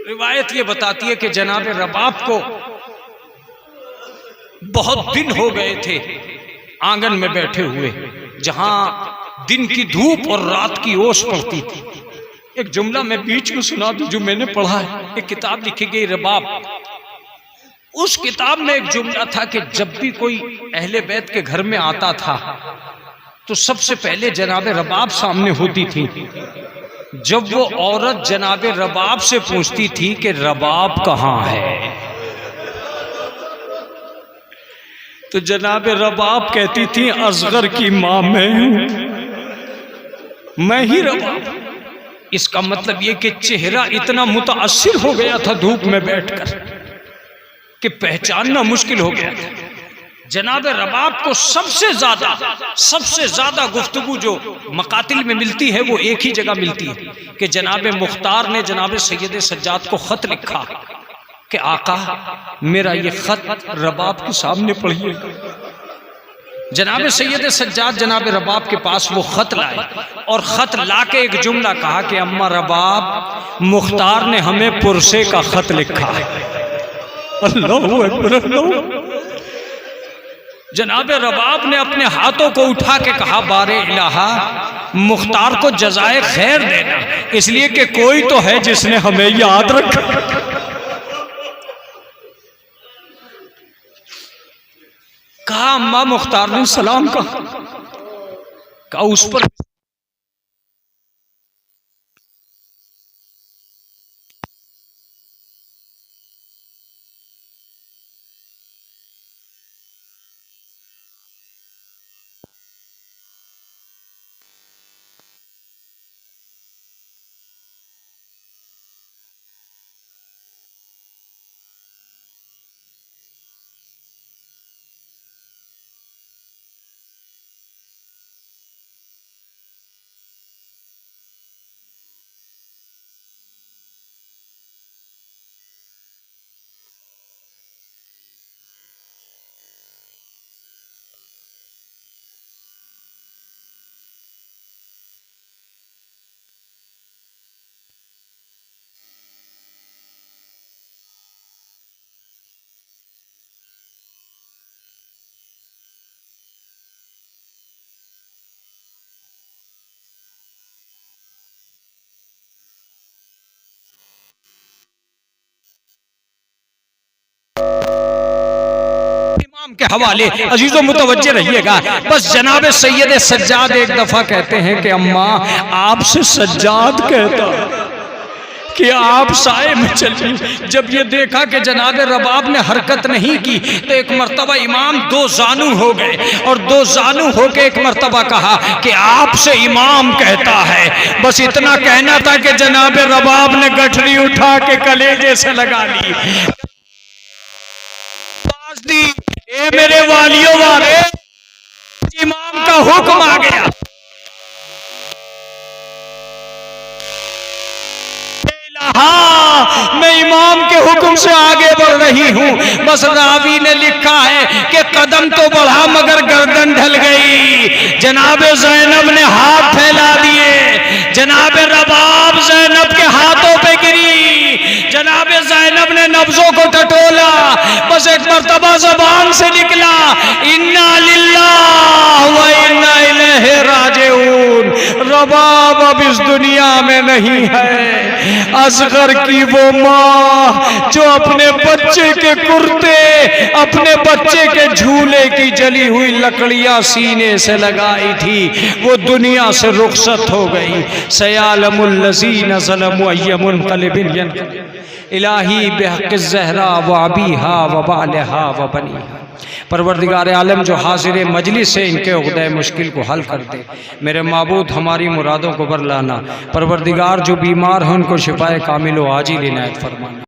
रिवायत ये बताती है कि जनाब रबाब को बहुत दिन हो गए थे आंगन में बैठे हुए, जहां दिन की धूप और रात की ओस पड़ती थी। एक जुमला मैं बीच में सुना दूं जो मैंने पढ़ा है। एक किताब लिखी गई रबाब, उस किताब में एक जुमला था कि जब भी कोई अहले बैत के घर में आता था तो सबसे पहले जनाब रबाब सामने होती थी। जब वो औरत जनाब रबाब से पूछती थी कि रबाब कहाँ है, तो जनाब रबाब कहती थी, असगर की मां मैं हूं, मैं ही रबाब। इसका मतलब ये कि चेहरा इतना मुतासिर हो गया था धूप में बैठकर कि पहचानना मुश्किल हो गया था। जनाब रबाब को सबसे ज्यादा गुफ्तगू जो मकातिल में मिलती है वो एक ही जगह मिलती है कि जनाब मुख्तार ने जनाब सैयद सज्जाद को खत लिखा कि आका मेरा ये खत रबाब के सामने पढ़िए। जनाब सैयद सज्जाद जनाब रबाब के पास वो खत लाए और खत लाके एक जुमला कहा कि अम्मा रबाब, मुख्तार ने हमें पुरसे का खत लिखा है। अल्लाहू अकबर, अल्लाहू। जनाब रबाब ने अपने हाथों को उठा के कहा, बारे इलाहा, मुख्तार को जज़ाए खैर देना, इसलिए कि कोई तो है जिसने हमें याद रखा। कहा अम्मा मुख्तार ने सलाम कहा उस पर के हवाले। अजीजों मुतवज्जे रहिएगा। बस जनाब सैयद सज्जाद एक दफा कहते हैं कि अम्मा आपसे सज्जाद कहता कि आप साए में चलिए। जब ये देखा कि जनाब रबाब ने हरकत नहीं की तो एक मर्तबा इमाम दो जानू हो गए और दो जानू होके एक मर्तबा कहा कि आपसे इमाम कहता है। बस इतना कहना था कि जनाब रबाब ने गठरी उठा के कलेजे से लगा ली। ए मेरे वालियों वाले, इमाम का हुक्म आ गया। हाँ, मैं इमाम के हुक्म से आगे बढ़ रही हूँ। बस रावी ने लिखा है कि कदम तो बढ़ा मगर गर्दन ढल गई। जनाब ज़ैनब ने हाथ फैला दिए। जनाब रबाब ज़ैनब के हाथों पे गिरी। जनाब ज़ैनब ने नब्जों को टटोला। बस एक मर्तबा ज़बान से निकला, इन्ना लिल्लाह व इन्ना इलैहि राजिऊन। रबाब अब इस दुनिया में नहीं है। असगर की वो माँ जो अपने बच्चे के कुर्ते, अपने बच्चे के झूले की जली हुई लकड़ियां सीने से लगाई थी, वो दुनिया से रुखसत हो गई। सयालमुल लज़ीना ज़लमू अय्यमुनक़लिबिन यनक़लिब इलाही बिहक़्क़ि ज़हरा व अबीहा व बालिहा व बनीहा। परवरदिगार आलम जो हाजिर मजलिस से इनके उक़्दे मुश्किल को हल कर दे। मेरे माबूद हमारी मुरादों को बरलाना। परवरदिगार जो बीमार हैं उनको शिफाए कामिल व आजिल इनायत फरमाना।